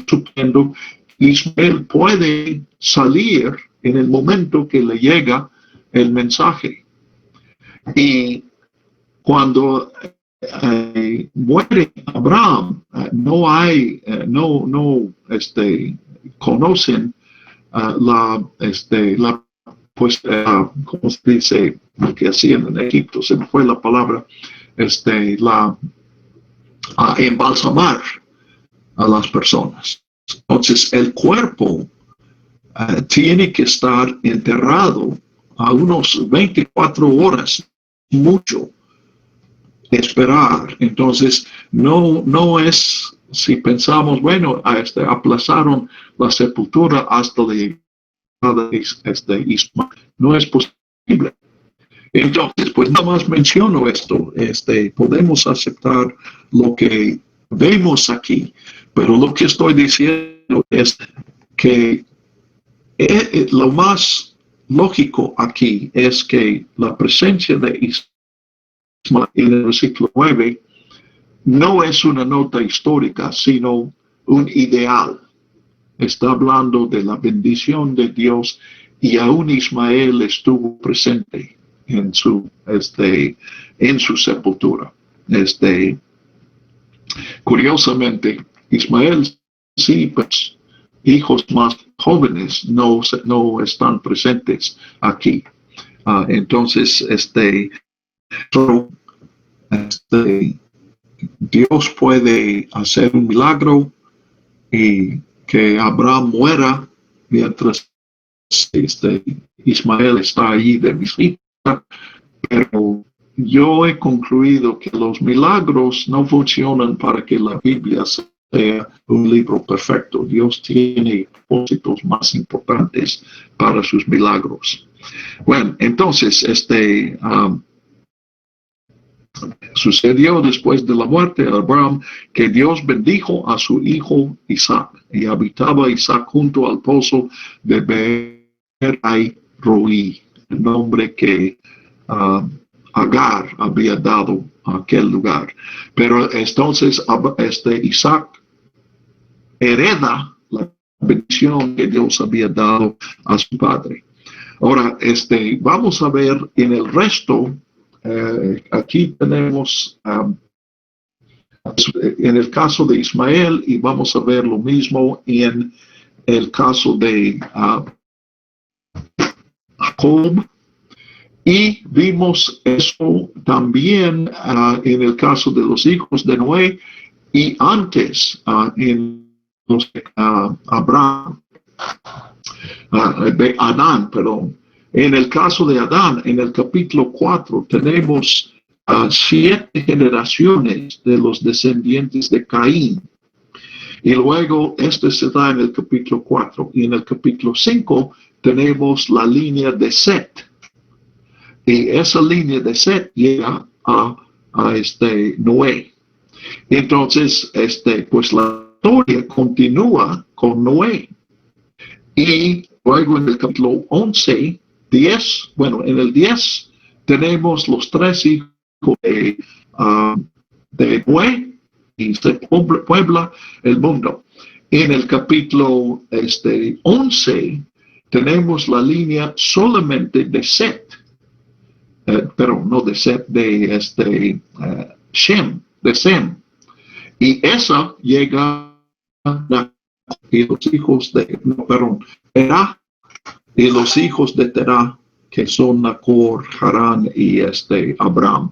suponiendo Ismael puede salir en el momento que le llega el mensaje. Y cuando muere Abraham, conocen ¿cómo se dice? Lo que hacían en Egipto, se me fue la palabra, embalsamar a las personas. Entonces, el cuerpo tiene que estar enterrado a unos 24 horas, mucho esperar. Entonces, no es, si pensamos, bueno, aplazaron la sepultura hasta la llegada de Ismael. No es posible. Entonces, pues nada más menciono esto. Podemos aceptar lo que vemos aquí, pero lo que estoy diciendo es que lo más lógico aquí es que la presencia de Ismael en el versículo 9 no es una nota histórica, sino un ideal. Está hablando de la bendición de Dios y aún Ismael estuvo presente en su sepultura. Curiosamente, Ismael sí, pues hijos más jóvenes no están presentes aquí. Entonces, Dios puede hacer un milagro y que Abraham muera mientras Ismael está ahí de visita, pero yo he concluido que los milagros no funcionan para que la Biblia sea un libro perfecto. Dios tiene propósitos más importantes para sus milagros. Bueno, entonces, sucedió después de la muerte de Abraham que Dios bendijo a su hijo Isaac y habitaba Isaac junto al pozo de Beer-lahai-roi, el nombre que Agar había dado a aquel lugar. Pero entonces Isaac hereda la bendición que Dios había dado a su padre. Ahora, vamos a ver en el resto. Aquí tenemos en el caso de Ismael y vamos a ver lo mismo en el caso de Jacob y vimos eso también en el caso de los hijos de Noé y antes en los de Abraham, de Adán, perdón. En el caso de Adán, en el capítulo 4, tenemos 7 generaciones de los descendientes de Caín. Y luego se da en el capítulo 4. Y en el capítulo 5 tenemos la línea de Set. Y esa línea de Set llega a Noé. Entonces, pues la historia continúa con Noé. Y luego en el capítulo 11, 10, bueno, en el 10 tenemos los 3 hijos de Noé y se puebla el mundo. En el capítulo 11 tenemos la línea solamente de Set, pero no de Set, de Shem, de Sem. Y esa llega a y los hijos de, no, perdón, Terah, y los hijos de Terah, que son Nacor, Harán y Abraham.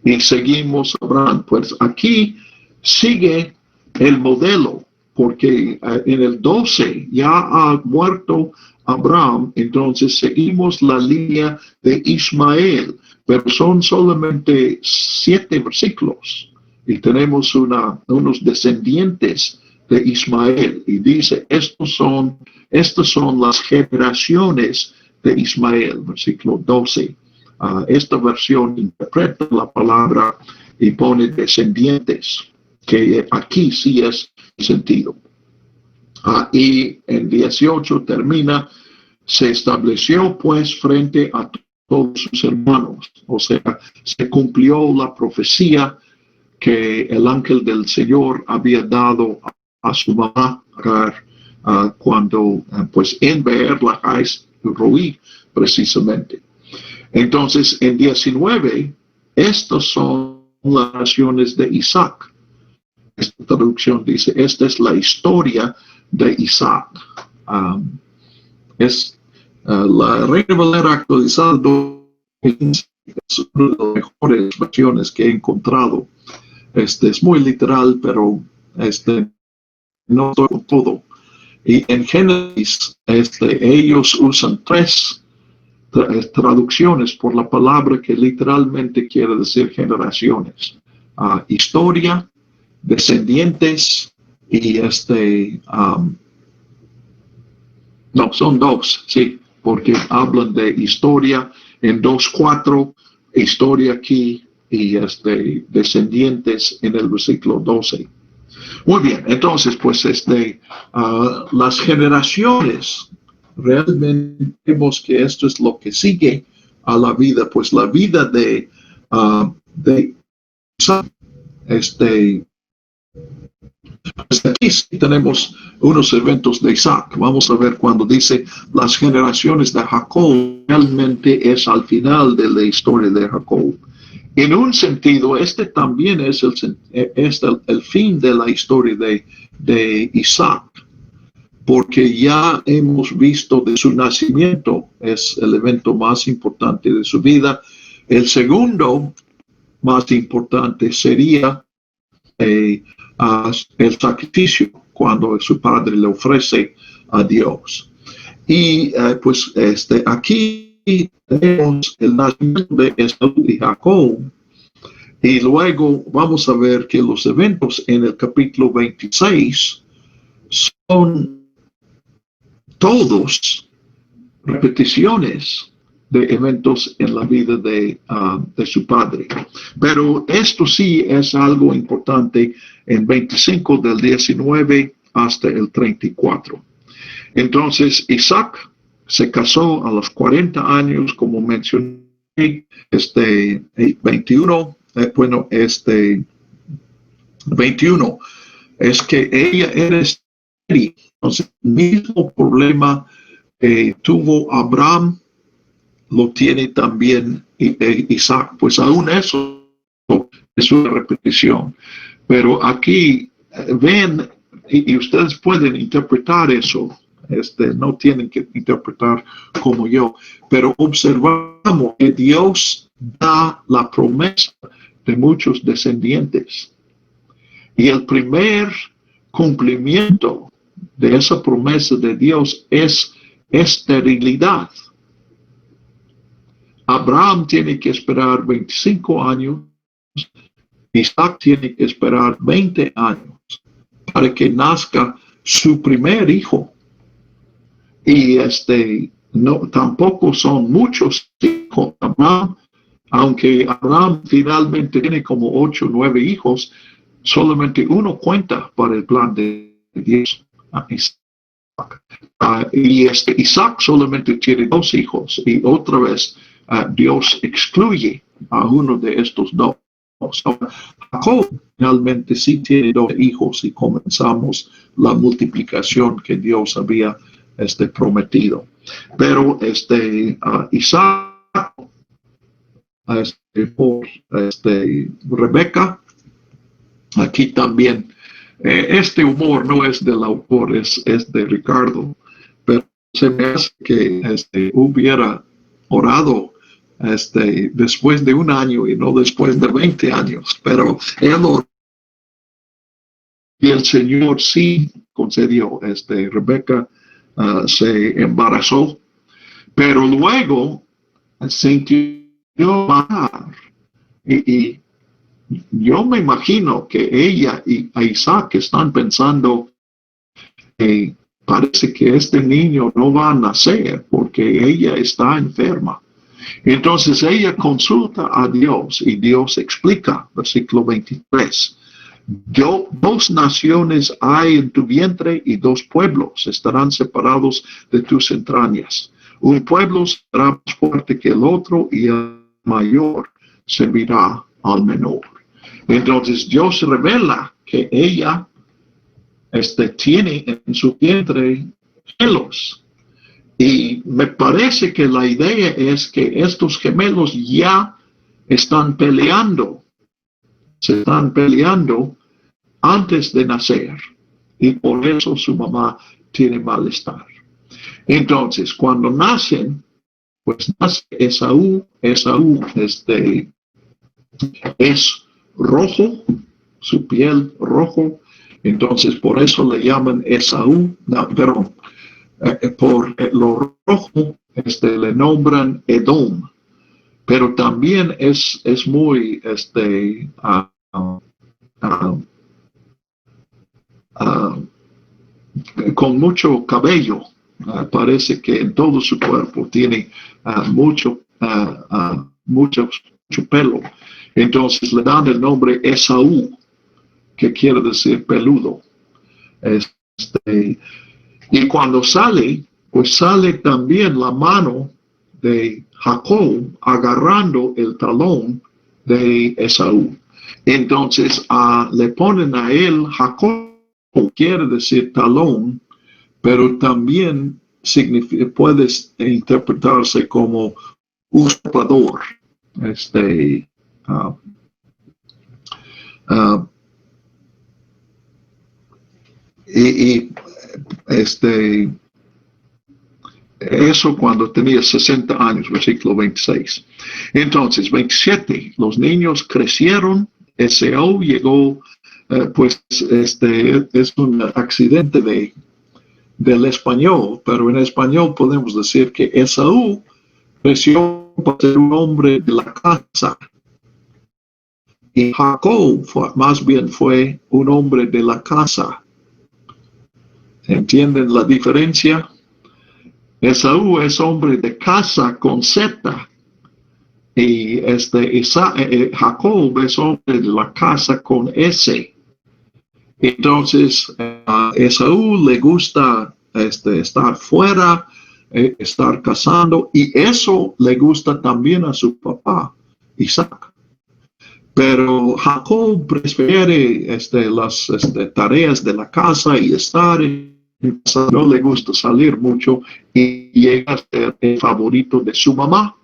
Y seguimos Abraham. Pues aquí sigue el modelo, porque en el 12 ya ha muerto Abraham, entonces seguimos la línea de Ismael, pero son solamente 7 versículos y tenemos unos descendientes de Ismael y dice, estas son las generaciones de Ismael, versículo 12. Esta versión interpreta la palabra y pone descendientes, que aquí sí es sentido. Y en 18 termina, se estableció pues frente a todos sus hermanos, o sea, se cumplió la profecía que el ángel del Señor había dado a su mamá cuando pues en Beer Lahai Roi precisamente. Entonces en 19 estas son las naciones de Isaac. Esta traducción dice, esta es la historia de Isaac. La Reina Valera actualizada es una de las mejores versiones que he encontrado. Es muy literal, pero no estoy con todo. Y en Génesis, ellos usan 3 traducciones por la palabra que literalmente quiere decir generaciones. Historia, descendientes y no, son 2, sí, porque hablan de historia en 2:4, historia aquí y descendientes en el versículo 12. Muy bien, entonces pues las generaciones, realmente vemos que esto es lo que sigue a la vida, pues la vida de Isaac, pues aquí sí tenemos unos eventos de Isaac. Vamos a ver cuando dice las generaciones de Jacob, realmente es al final de la historia de Jacob. En un sentido, también es el fin de la historia de Isaac, porque ya hemos visto de su nacimiento, es el evento más importante de su vida. El segundo más importante sería el sacrificio, cuando su padre le ofrece a Dios. Y pues aquí tenemos el nacimiento de Esaú y Jacob, y luego vamos a ver que los eventos en el capítulo 26 son todos repeticiones de eventos en la vida de su padre. Pero esto sí es algo importante en 25 del 19 hasta el 34. Entonces Isaac se casó a los 40 años, como mencioné, 21, 21, es que ella era estéril. Entonces, el mismo problema que tuvo Abraham, lo tiene también Isaac. Pues aún eso es una repetición. Pero aquí ven, y ustedes pueden interpretar eso, no tienen que interpretar como yo, pero observamos que Dios da la promesa de muchos descendientes. Y el primer cumplimiento de esa promesa de Dios es esterilidad. Abraham tiene que esperar 25 años, Isaac tiene que esperar 20 años para que nazca su primer hijo. Y no, tampoco son muchos hijos. Abraham, aunque Abraham finalmente tiene como 8 o 9 hijos, solamente uno cuenta para el plan de Dios. Y Isaac solamente tiene 2 hijos, y otra vez Dios excluye a uno de estos 2. Jacob realmente sí tiene 2 hijos y comenzamos la multiplicación que Dios había prometido. Pero Isaac por Rebeca, aquí también. Este humor no es del autor, es de Ricardo, pero se me hace que hubiera orado después de un año y no después de 20 años, pero él oró y el Señor sí concedió. Rebeca se embarazó, pero luego sintió bajar y yo me imagino que ella y Isaac están pensando que parece que este niño no va a nacer porque ella está enferma. Entonces ella consulta a Dios y Dios explica, versículo 23. Dos naciones hay en tu vientre y dos pueblos estarán separados de tus entrañas. Un pueblo será más fuerte que el otro y el mayor servirá al menor. Entonces Dios revela que ella tiene en su vientre gemelos. Y me parece que la idea es que estos gemelos ya están peleando. Se están peleando antes de nacer. Y por eso su mamá tiene malestar. Entonces, cuando nacen, pues nace Esaú. Esaú es rojo, su piel rojo, entonces por eso le llaman Esaú, no, perdón, por lo rojo le nombran Edom, pero también es muy con mucho cabello. Parece que en todo su cuerpo tiene mucho pelo. Entonces le dan el nombre Esaú, que quiere decir peludo. Y cuando sale, pues sale también la mano de Jacob agarrando el talón de Esaú. Entonces le ponen a él Jacob, quiere decir talón, pero también puede interpretarse como usurpador. Eso cuando tenía 60 años, versículo 26. Entonces, 27, los niños crecieron, Esaú llegó, pues es un accidente del español, pero en español podemos decir que Esaú creció para ser un hombre de la casa. Y Jacob más bien fue un hombre de la casa. ¿Entienden la diferencia? Esaú es hombre de casa con Z. Y Jacob es hombre de la casa con S. Entonces, a Esaú le gusta estar fuera, estar cazando, y eso le gusta también a su papá, Isaac. Pero Jacob prefiere las tareas de la casa y estar en casa. No le gusta salir mucho y llega a ser el favorito de su mamá,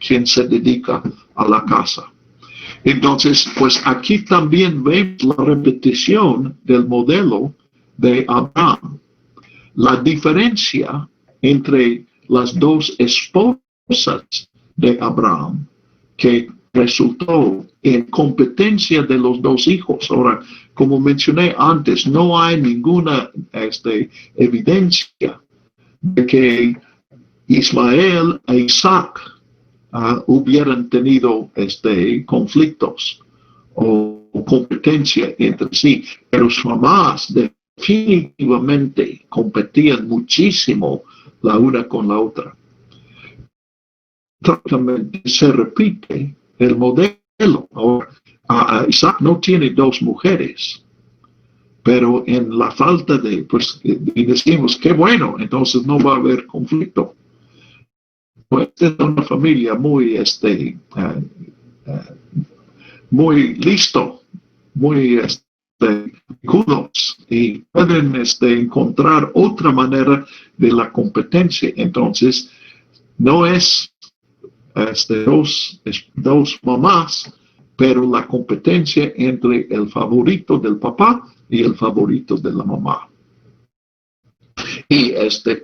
quien se dedica a la casa. Entonces, pues aquí también vemos la repetición del modelo de Abraham. La diferencia entre las dos esposas de Abraham, que resultó en competencia de los dos hijos. Ahora, como mencioné antes, no hay ninguna evidencia de que Ismael e Isaac hubieran tenido conflictos o competencia entre sí, pero sus mamás definitivamente competían muchísimo la una con la otra. Exactamente se repite el modelo. Ahora, Isaac no tiene dos mujeres, pero en la falta de, pues, y decimos, qué bueno, entonces no va a haber conflicto. Pues es una familia muy, muy listo, muy cudos, y pueden encontrar otra manera de la competencia. Entonces, no es dos mamás, pero la competencia entre el favorito del papá y el favorito de la mamá. Y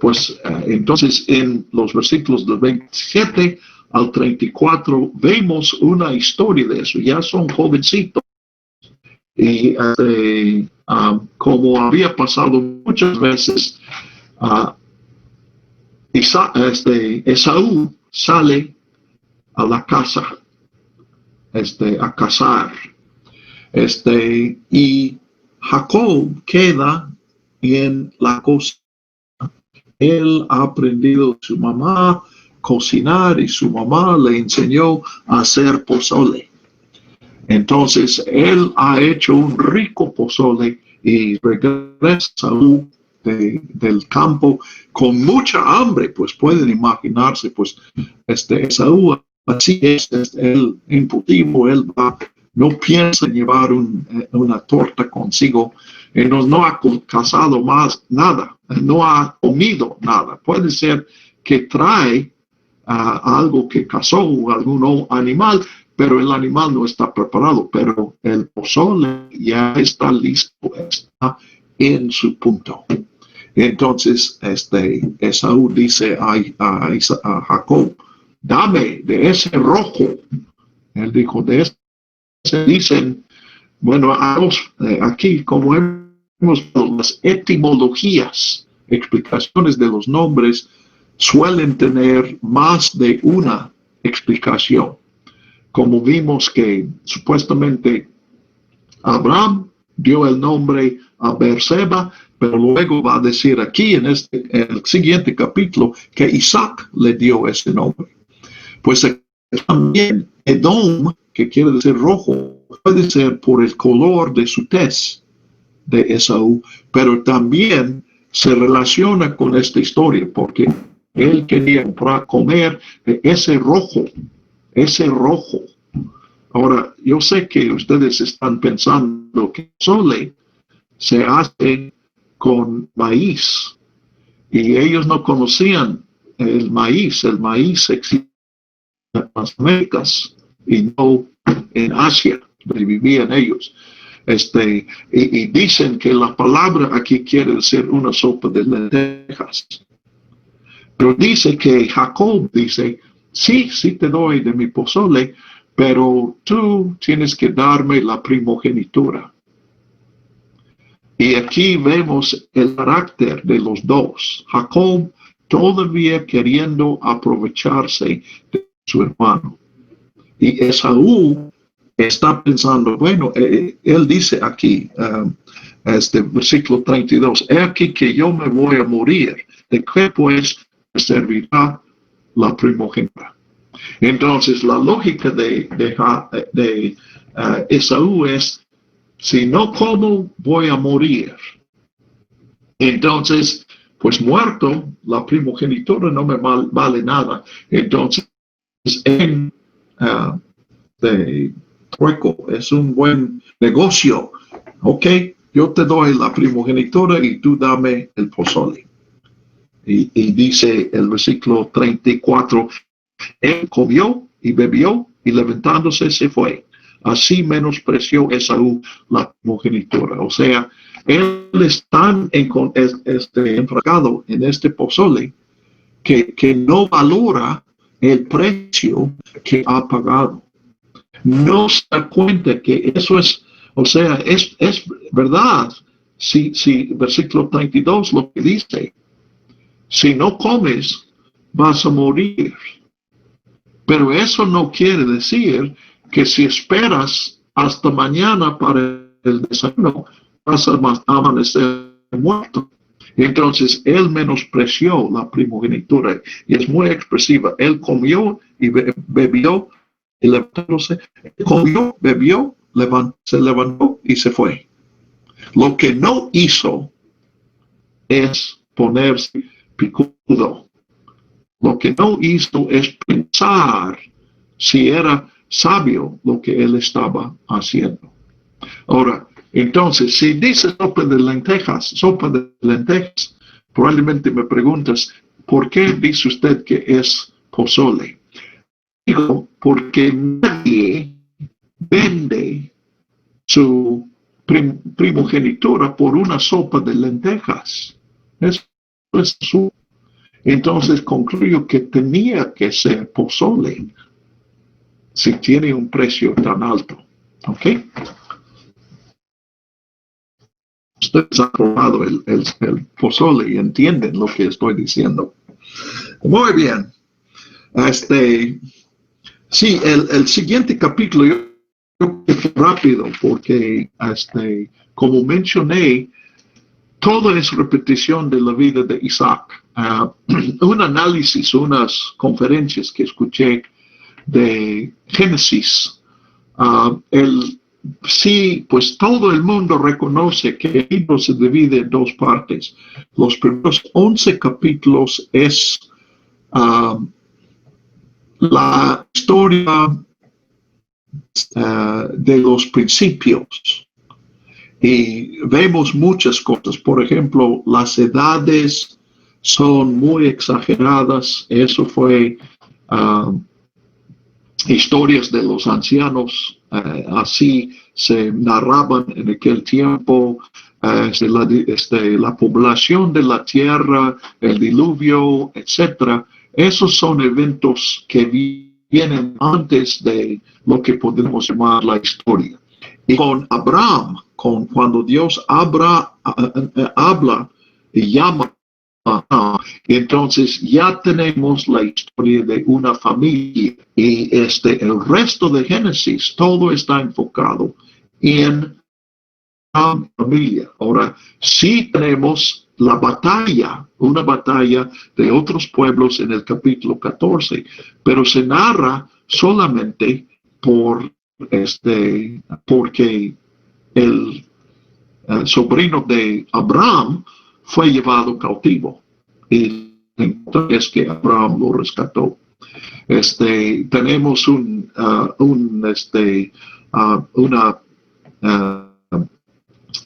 pues entonces en los versículos del 27 al 34 vemos una historia de eso. Ya son jovencitos y como había pasado muchas veces, Esaú sale a la casa a cazar, y Jacob queda en la cocina. Él ha aprendido de su mamá cocinar y su mamá le enseñó a hacer pozole. Entonces él ha hecho un rico pozole y regresa del campo con mucha hambre. Pues pueden imaginarse, pues Esaú así es el impulsivo, él no piensa en llevar una torta consigo. No ha cazado más nada, no ha comido nada. Puede ser que trae algo que cazó, algún animal, pero el animal no está preparado, pero el pozole ya está listo, está en su punto. Entonces, Esaú dice a Jacob, dame de ese rojo. Él dijo, de ese dicen, bueno, aquí como vemos las etimologías, explicaciones de los nombres, suelen tener más de una explicación. Como vimos que supuestamente Abraham dio el nombre a Beerseba, pero luego va a decir aquí en el siguiente capítulo que Isaac le dio ese nombre. Pues también Edom, que quiere decir rojo, puede ser por el color de su tez de Esaú, pero también se relaciona con esta historia porque él quería comer de ese rojo. Ahora, yo sé que ustedes están pensando que pozole se hace con maíz y ellos no conocían el maíz. El maíz existe en las Américas y no en Asia, donde vivían ellos. Y dicen que la palabra aquí quiere decir una sopa de lentejas. Pero dice que Jacob dice, sí te doy de mi pozole, pero tú tienes que darme la primogenitura. Y aquí vemos el carácter de los dos. Jacob todavía queriendo aprovecharse de su hermano. Y Esaú está pensando, bueno, él dice aquí, versículo 32, he aquí que yo me voy a morir, ¿de qué pues servirá la primogenitura? Entonces, la lógica de Esaú es, si no como, voy a morir. Entonces, pues muerto, la primogenitura no me vale nada. Entonces, trueco, es un buen negocio. Ok, yo te doy la primogenitura y tú dame el pozole. Y dice el versículo 34, él comió y bebió y levantándose se fue. Así menospreció Esaú la primogenitura. O sea, él es tan enfrascado en este pozole que no valora el precio que ha pagado. No se da cuenta que eso es, o sea, es verdad. Si versículo 32 lo que dice, si no comes, vas a morir. Pero eso no quiere decir que si esperas hasta mañana para el desayuno, vas a amanecer muerto. Entonces, él menospreció la primogenitura y es muy expresiva. Él comió y bebió y levantándose. Comió, bebió, se levantó y se fue. Lo que no hizo es ponerse picudo. Lo que no hizo es pensar si era sabio lo que él estaba haciendo. Ahora, entonces, si dice sopa de lentejas, probablemente me preguntas, ¿por qué dice usted que es pozole? Digo, porque nadie vende su primogenitura por una sopa de lentejas. Eso es su. Entonces concluyo que tenía que ser pozole si tiene un precio tan alto. ¿Ok? Ustedes han probado el pozole y entienden lo que estoy diciendo. Muy bien. Sí, el siguiente capítulo, yo rápido, porque como mencioné, todo es repetición de la vida de Isaac. Un análisis, unas conferencias que escuché de Génesis, sí, pues todo el mundo reconoce que el libro se divide en dos partes. Los primeros 11 capítulos es la historia de los principios. Y vemos muchas cosas. Por ejemplo, las edades son muy exageradas. Eso fue historias de los ancianos. Así se narraban en aquel tiempo. La población de la tierra, el diluvio, etcétera. Esos son eventos que vienen antes de lo que podemos llamar la historia. Y con Abraham, cuando Dios habla y llama, entonces ya tenemos la historia de una familia. Y el resto de Génesis, todo está enfocado en la familia. Ahora, sí tenemos la batalla, una batalla de otros pueblos en el capítulo 14, pero se narra solamente porque el sobrino de Abraham fue llevado cautivo y es que Abraham lo rescató. Tenemos una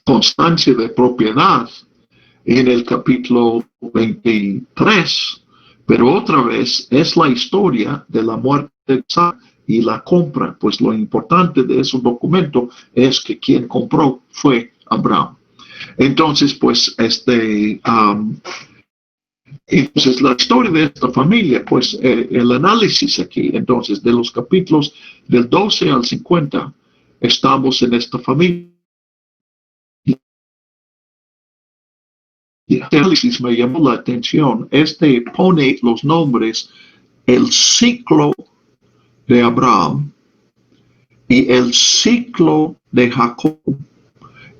constancia de propiedad en el capítulo 23, pero otra vez es la historia de la muerte de Isaac y la compra. Pues lo importante de ese documento es que quien compró fue Abraham. Entonces, pues, entonces la historia de esta familia, pues, el análisis aquí, entonces, de los capítulos del 12 al 50, estamos en esta familia. El análisis me llamó la atención. Pone los nombres, el ciclo de Abraham y el ciclo de Jacob,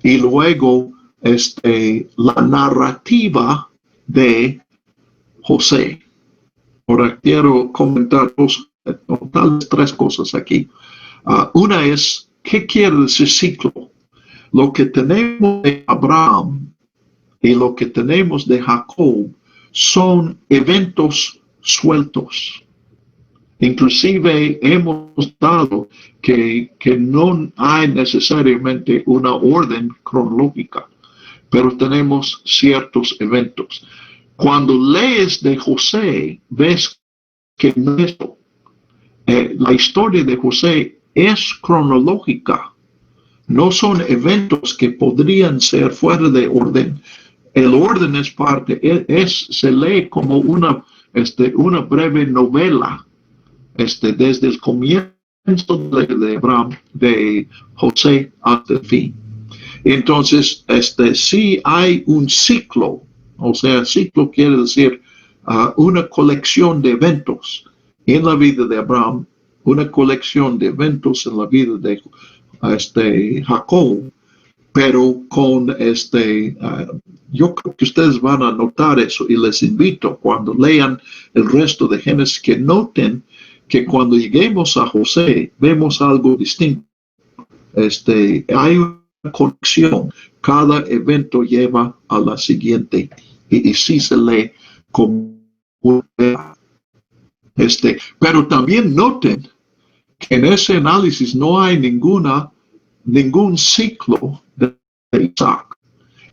y luego la narrativa de José. Ahora quiero comentar tal vez tres cosas aquí. Una es, ¿qué quiere decir ciclo? Lo que tenemos de Abraham y lo que tenemos de Jacob son eventos sueltos. Inclusive hemos dado que no hay necesariamente una orden cronológica, pero tenemos ciertos eventos. Cuando lees de José, ves que la historia de José es cronológica. No son eventos que podrían ser fuera de orden. El orden es parte, se lee como una breve novela, desde el comienzo de Abraham, de José hasta el fin. Entonces, sí hay un ciclo, o sea, ciclo quiere decir una colección de eventos en la vida de Abraham, una colección de eventos en la vida de Jacob, pero yo creo que ustedes van a notar eso y les invito cuando lean el resto de Génesis que noten que cuando lleguemos a José vemos algo distinto. Hay una conexión, cada evento lleva a la siguiente y sí se lee como pero también noten que en ese análisis no hay ningún ciclo de Isaac.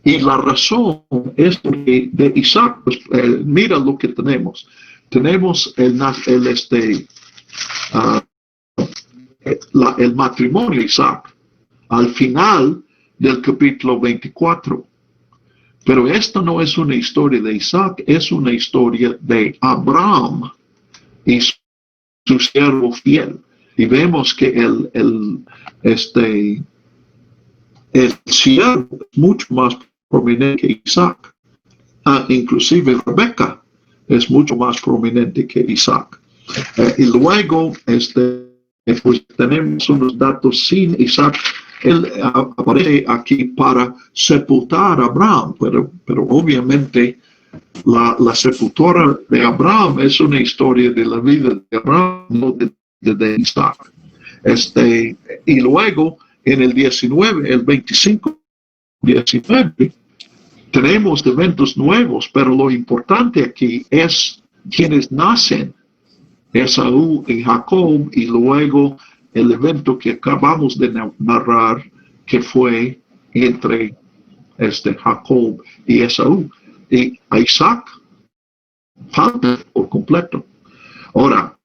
Y la razón es que de Isaac, pues, mira lo que tenemos. Tenemos el matrimonio de Isaac al final del capítulo 24. Pero esta no es una historia de Isaac, es una historia de Abraham y su siervo fiel. Y vemos que el siervo es mucho más prominente que Isaac. Inclusive Rebeca es mucho más prominente que Isaac. Y luego pues tenemos unos datos sin Isaac. Él aparece aquí para sepultar a Abraham, pero obviamente la sepultura de Abraham es una historia de la vida de Abraham, no de Isaac. Y luego en el 19, el 25, 19, tenemos eventos nuevos, pero lo importante aquí es quienes nacen, Esaú y Jacob, y luego el evento que acabamos de narrar, que fue entre Jacob y Esaú. Y a Isaac falta por completo. Ahora,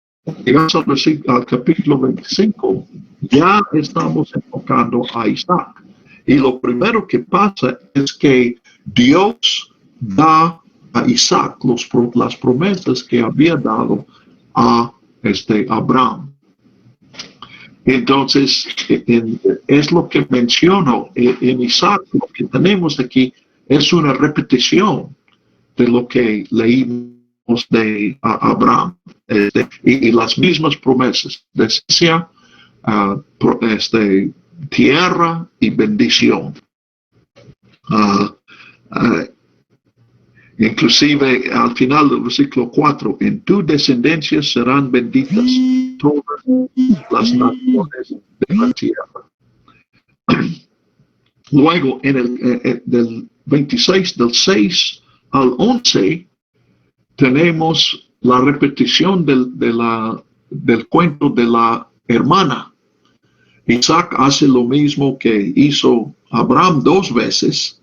llegamos al capítulo 25, ya estamos enfocando a Isaac. Y lo primero que pasa es que Dios da a Isaac las promesas que había dado a Abraham. Entonces, es lo que menciono en Isaac. Lo que tenemos aquí es una repetición de lo que leímos de Abraham, y las mismas promesas de herencia, tierra y bendición. Inclusive al final del versículo 4, en tu descendencia serán benditas todas las naciones de la tierra. Luego, en del 26, del 6 al 11, tenemos la repetición del cuento de la hermana. Isaac hace lo mismo que hizo Abraham 2 veces.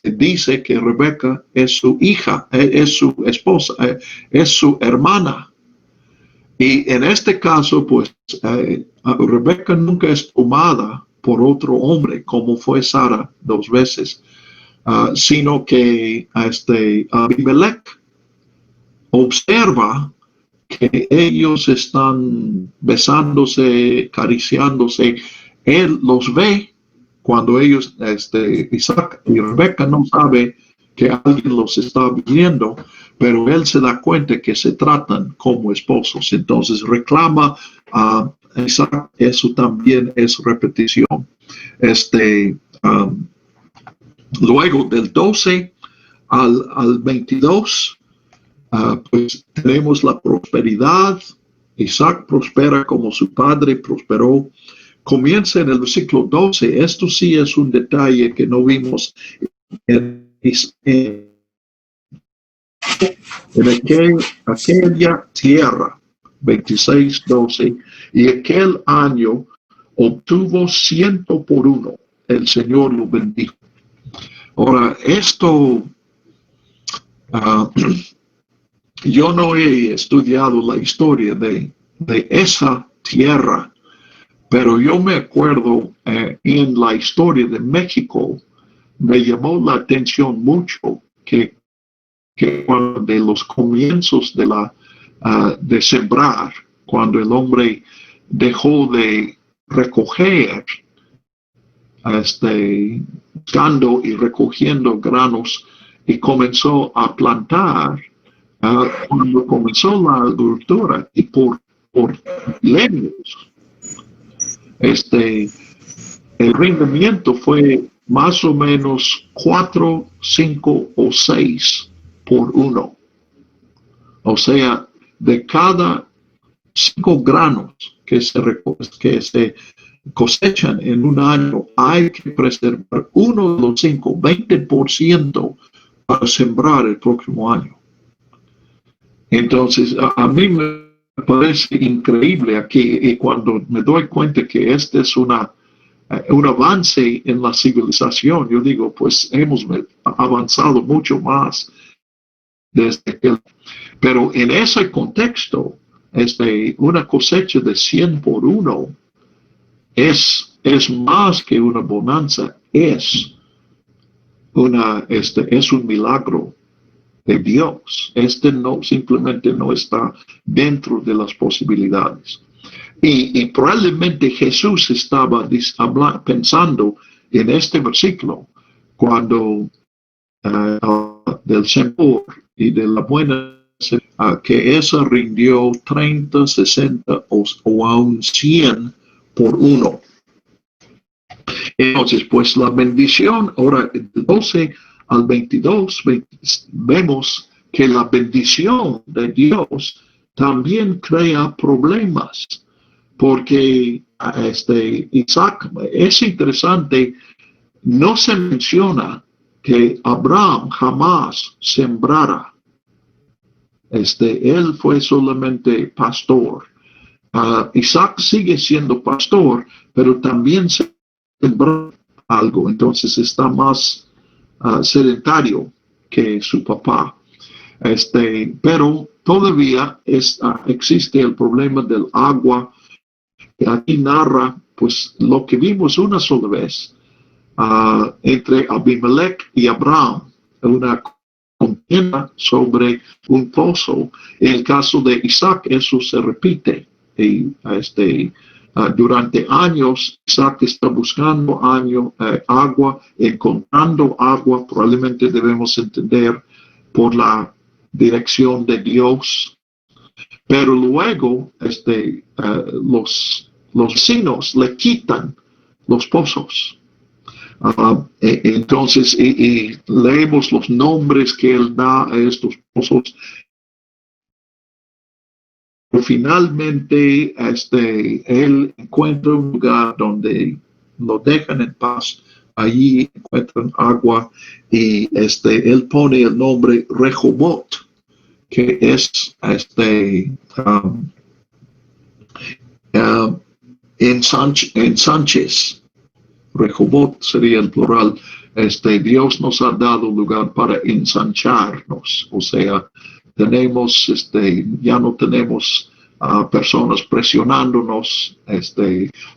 Dice que Rebeca es su hija, es su esposa, es su hermana. Y en este caso, pues, Rebeca nunca es tomada por otro hombre, como fue Sara 2 veces, sino que Abimelech observa que ellos están besándose, acariciándose. Él los ve cuando ellos, Isaac y Rebeca no sabe que alguien los está viendo, pero él se da cuenta que se tratan como esposos. Entonces reclama a Isaac. Eso también es repetición. Luego del 12 al 22, pues tenemos la prosperidad. Isaac prospera como su padre prosperó. Comienza en el versículo 12. Esto sí es un detalle que no vimos en aquella tierra, 26:12, y aquel año obtuvo 100 por 1. El Señor lo bendijo. Ahora, esto, yo no he estudiado la historia de esa tierra, pero yo me acuerdo en la historia de México, me llamó la atención mucho que cuando de los comienzos de sembrar, cuando el hombre dejó de recoger, buscando y recogiendo granos y comenzó a plantar, cuando comenzó la agricultura y por milenios, el rendimiento fue más o menos 4, 5 o 6 por 1. O sea, de cada 5 granos que se cosechan en un año, hay que preservar uno de los 5, 20% para sembrar el próximo año. Entonces, a mí me parece increíble aquí, y cuando me doy cuenta que este es un avance en la civilización, yo digo, pues hemos avanzado mucho más desde que. Pero en ese contexto, una cosecha de 100 por 1 es más que una bonanza, es un milagro de Dios. No simplemente no está dentro de las posibilidades. Y probablemente Jesús estaba pensando en este versículo cuando del Señor y de la buena que esa rindió 30, 60 o aún 100 por uno. Entonces, pues la bendición, ahora del 12 al 22, vemos que la bendición de Dios también crea problemas, porque Isaac, es interesante, no se menciona que Abraham jamás sembrara. Él fue solamente pastor. Isaac sigue siendo pastor, pero también sembró algo, entonces está más sedentario que su papá. Pero todavía existe el problema del agua. Aquí narra pues lo que vimos una sola vez entre Abimelech y Abraham, una contienda sobre un pozo. En el caso de Isaac eso se repite y durante años Isaac está buscando agua, encontrando agua. Probablemente debemos entender por la dirección de Dios, pero luego los vecinos le quitan los pozos. Entonces, y leemos los nombres que él da a estos pozos. Finalmente, él encuentra un lugar donde lo dejan en paz. Allí encuentran agua y él pone el nombre Rehobot, que es ensanches. Rehobot sería el plural. Dios nos ha dado lugar para ensancharnos, o sea, tenemos, ya no tenemos personas presionándonos,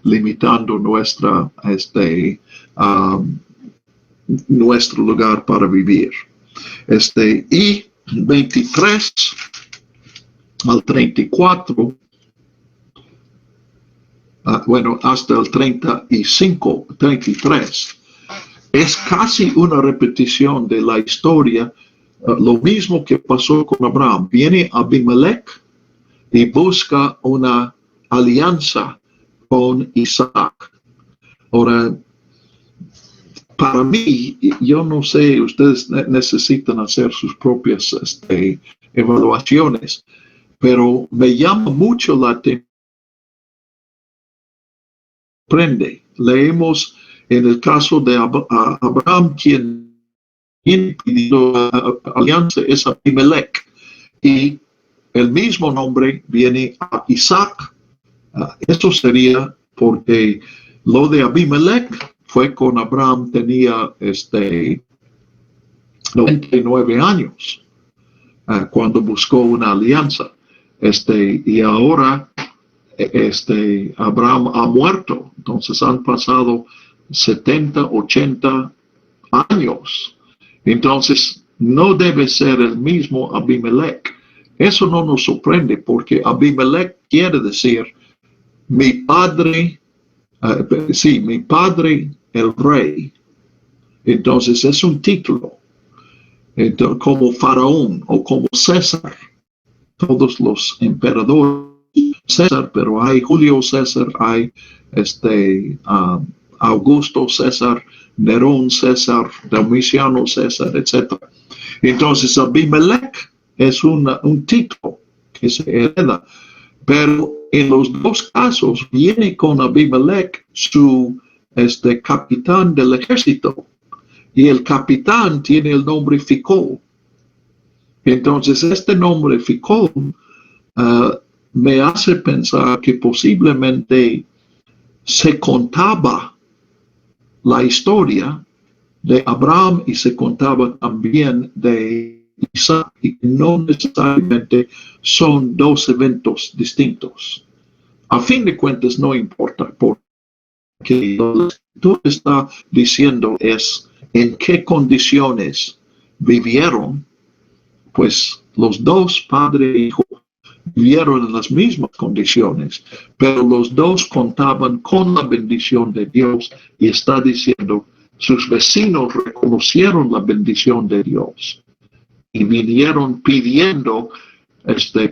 limitando nuestro lugar para vivir. Y 23 al 34, bueno, hasta el 35, 33, es casi una repetición de la historia. Lo mismo que pasó con Abraham. Viene Abimelech y busca una alianza con Isaac. Ahora, para mí, yo no sé, ustedes necesitan hacer sus propias evaluaciones, pero me llama mucho la atención. Leemos en el caso de Abraham, quien pidió alianza es Abimelech, y el mismo nombre viene a Isaac. Eso sería porque lo de Abimelech fue con Abraham, tenía 99 años cuando buscó una alianza. Y ahora Abraham ha muerto, entonces han pasado 70, 80 años. Entonces no debe ser el mismo Abimelech. Eso no nos sorprende porque Abimelech quiere decir mi padre, mi padre el rey. Entonces es un título, entonces, como faraón o como César. Todos los emperadores César, pero hay Julio César, hay Augusto César, Nerón César, Domiciano César, etc. Entonces Abimelech es un título que se hereda, pero en los dos casos viene con Abimelech su capitán del ejército, y el capitán tiene el nombre Ficol. Entonces este nombre Ficol me hace pensar que posiblemente se contaba la historia de Abraham y se contaba también de Isaac, y no necesariamente son dos eventos distintos. A fin de cuentas no importa, que la Escritura está diciendo es en qué condiciones vivieron, pues los dos, padre e hijo, vivieron en las mismas condiciones, pero los dos contaban con la bendición de Dios y está diciendo, sus vecinos reconocieron la bendición de Dios y vinieron pidiendo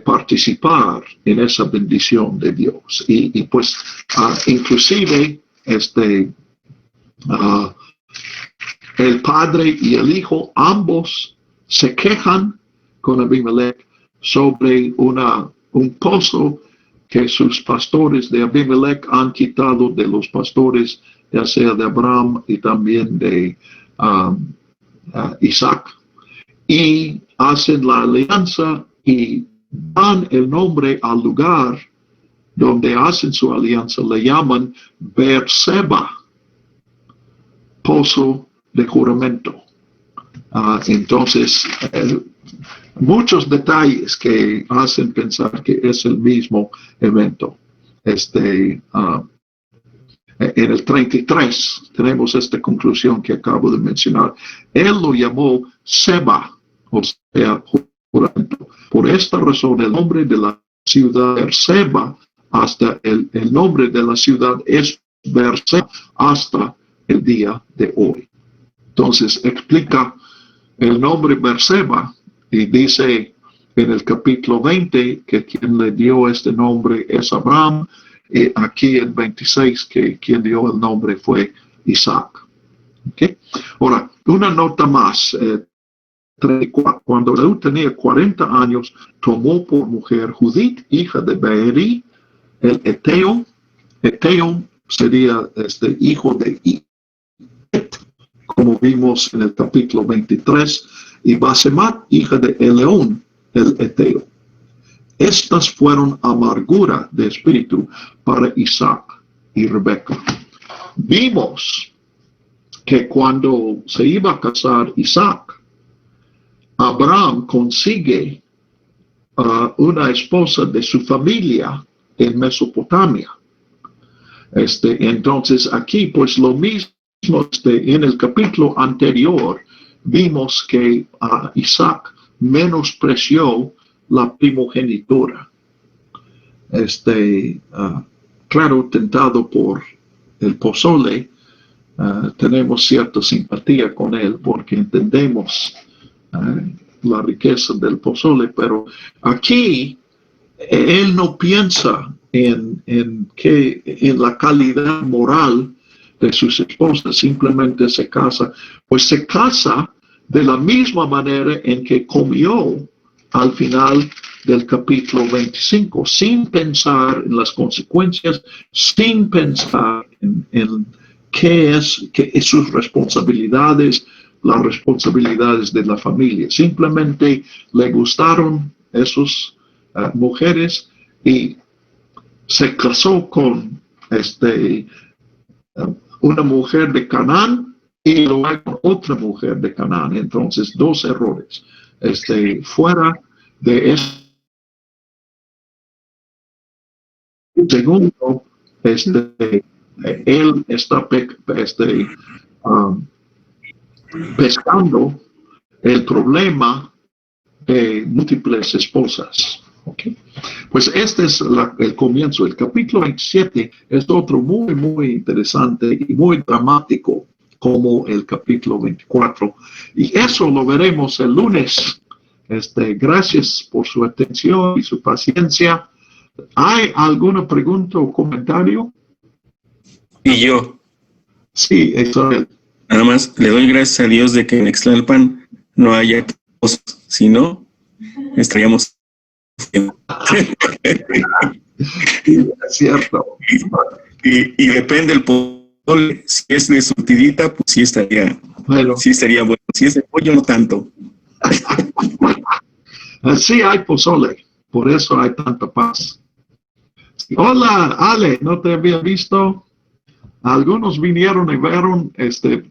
participar en esa bendición de Dios. Y pues inclusive el padre y el hijo ambos se quejan con Abimelech sobre un pozo que sus pastores de Abimelech han quitado de los pastores, ya sea de Abraham y también de Isaac, y hacen la alianza y dan el nombre al lugar donde hacen su alianza, le llaman Beerseba, pozo de juramento. Entonces, muchos detalles que hacen pensar que es el mismo evento. En el 33 tenemos esta conclusión que acabo de mencionar. Él lo llamó Seba, o sea, juramento. Por esta razón, el nombre de la ciudad Beerseba, hasta el nombre de la ciudad es Beerseba hasta el día de hoy. Entonces, explica el nombre Beerseba y dice en el capítulo 20 que quien le dio este nombre es Abraham, y aquí en 26 que quien dio el nombre fue Isaac. ¿Okay? Ahora, una nota más. 34. Cuando Esaú tenía 40 años, tomó por mujer Judith, hija de Beeri, el Eteo. Eteo sería hijo de Et, como vimos en el capítulo 23, y Basemat, hija de Eleón, el Eteo. Estas fueron amargura de espíritu para Isaac y Rebeca. Vimos que cuando se iba a casar Isaac, Abraham consigue una esposa de su familia en Mesopotamia. Entonces aquí pues lo mismo en el capítulo anterior vimos que Isaac menospreció la primogenitura. Claro, tentado por el pozole, tenemos cierta simpatía con él porque entendemos la riqueza del pozole, pero aquí él no piensa en la calidad moral de sus esposas, simplemente se casa, pues se casa de la misma manera en que comió al final del capítulo 25, sin pensar en las consecuencias, sin pensar en qué es sus responsabilidades, las responsabilidades de la familia. Simplemente le gustaron esas mujeres y se casó con una mujer de Canaán y luego otra mujer de Canaán. Entonces, dos errores. Fuera de eso. Segundo, él está pescando el problema de múltiples esposas. Okay. Pues este es el comienzo. El capítulo 27 es otro muy, muy interesante y muy dramático como el capítulo 24. Y eso lo veremos el lunes. Gracias por su atención y su paciencia. ¿Hay alguna pregunta o comentario? Y yo. Sí, Israel. Nada más le doy gracias a Dios de que en Ixtlalpan no haya pozos, si no, estaríamos. Sí, es cierto. Y depende el pozole, si es de surtidita, pues sí estaría bueno. Si es de pollo, no tanto. Sí hay pozole, por eso hay tanta paz. Hola, Ale, no te había visto. Algunos vinieron y vieron,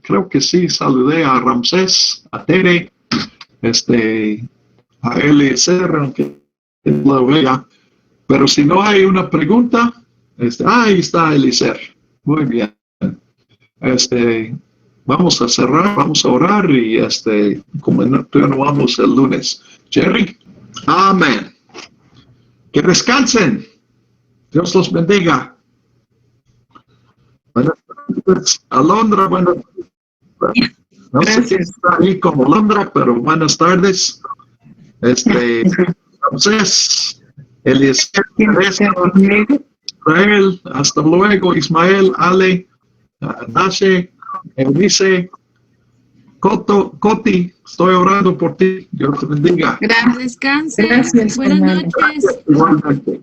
creo que sí, saludé a Ramsés, a Tere, a Eliezer, aunque la vea. Pero si no hay una pregunta, ahí está Eliezer. Muy bien. Vamos a cerrar, vamos a orar y continuamos el lunes. Jerry, amén. Que descansen. Dios los bendiga. Buenas tardes, Alondra. Buenas tardes. No sé quién está ahí como Alondra, pero buenas tardes. Entonces, Eliezer, Israel, hasta luego, Ismael, Ale, Nashe, Eunice, Coti, estoy orando por ti. Dios te bendiga. Gracias, descanse. Gracias, Buenas hermano. noches. Igualmente.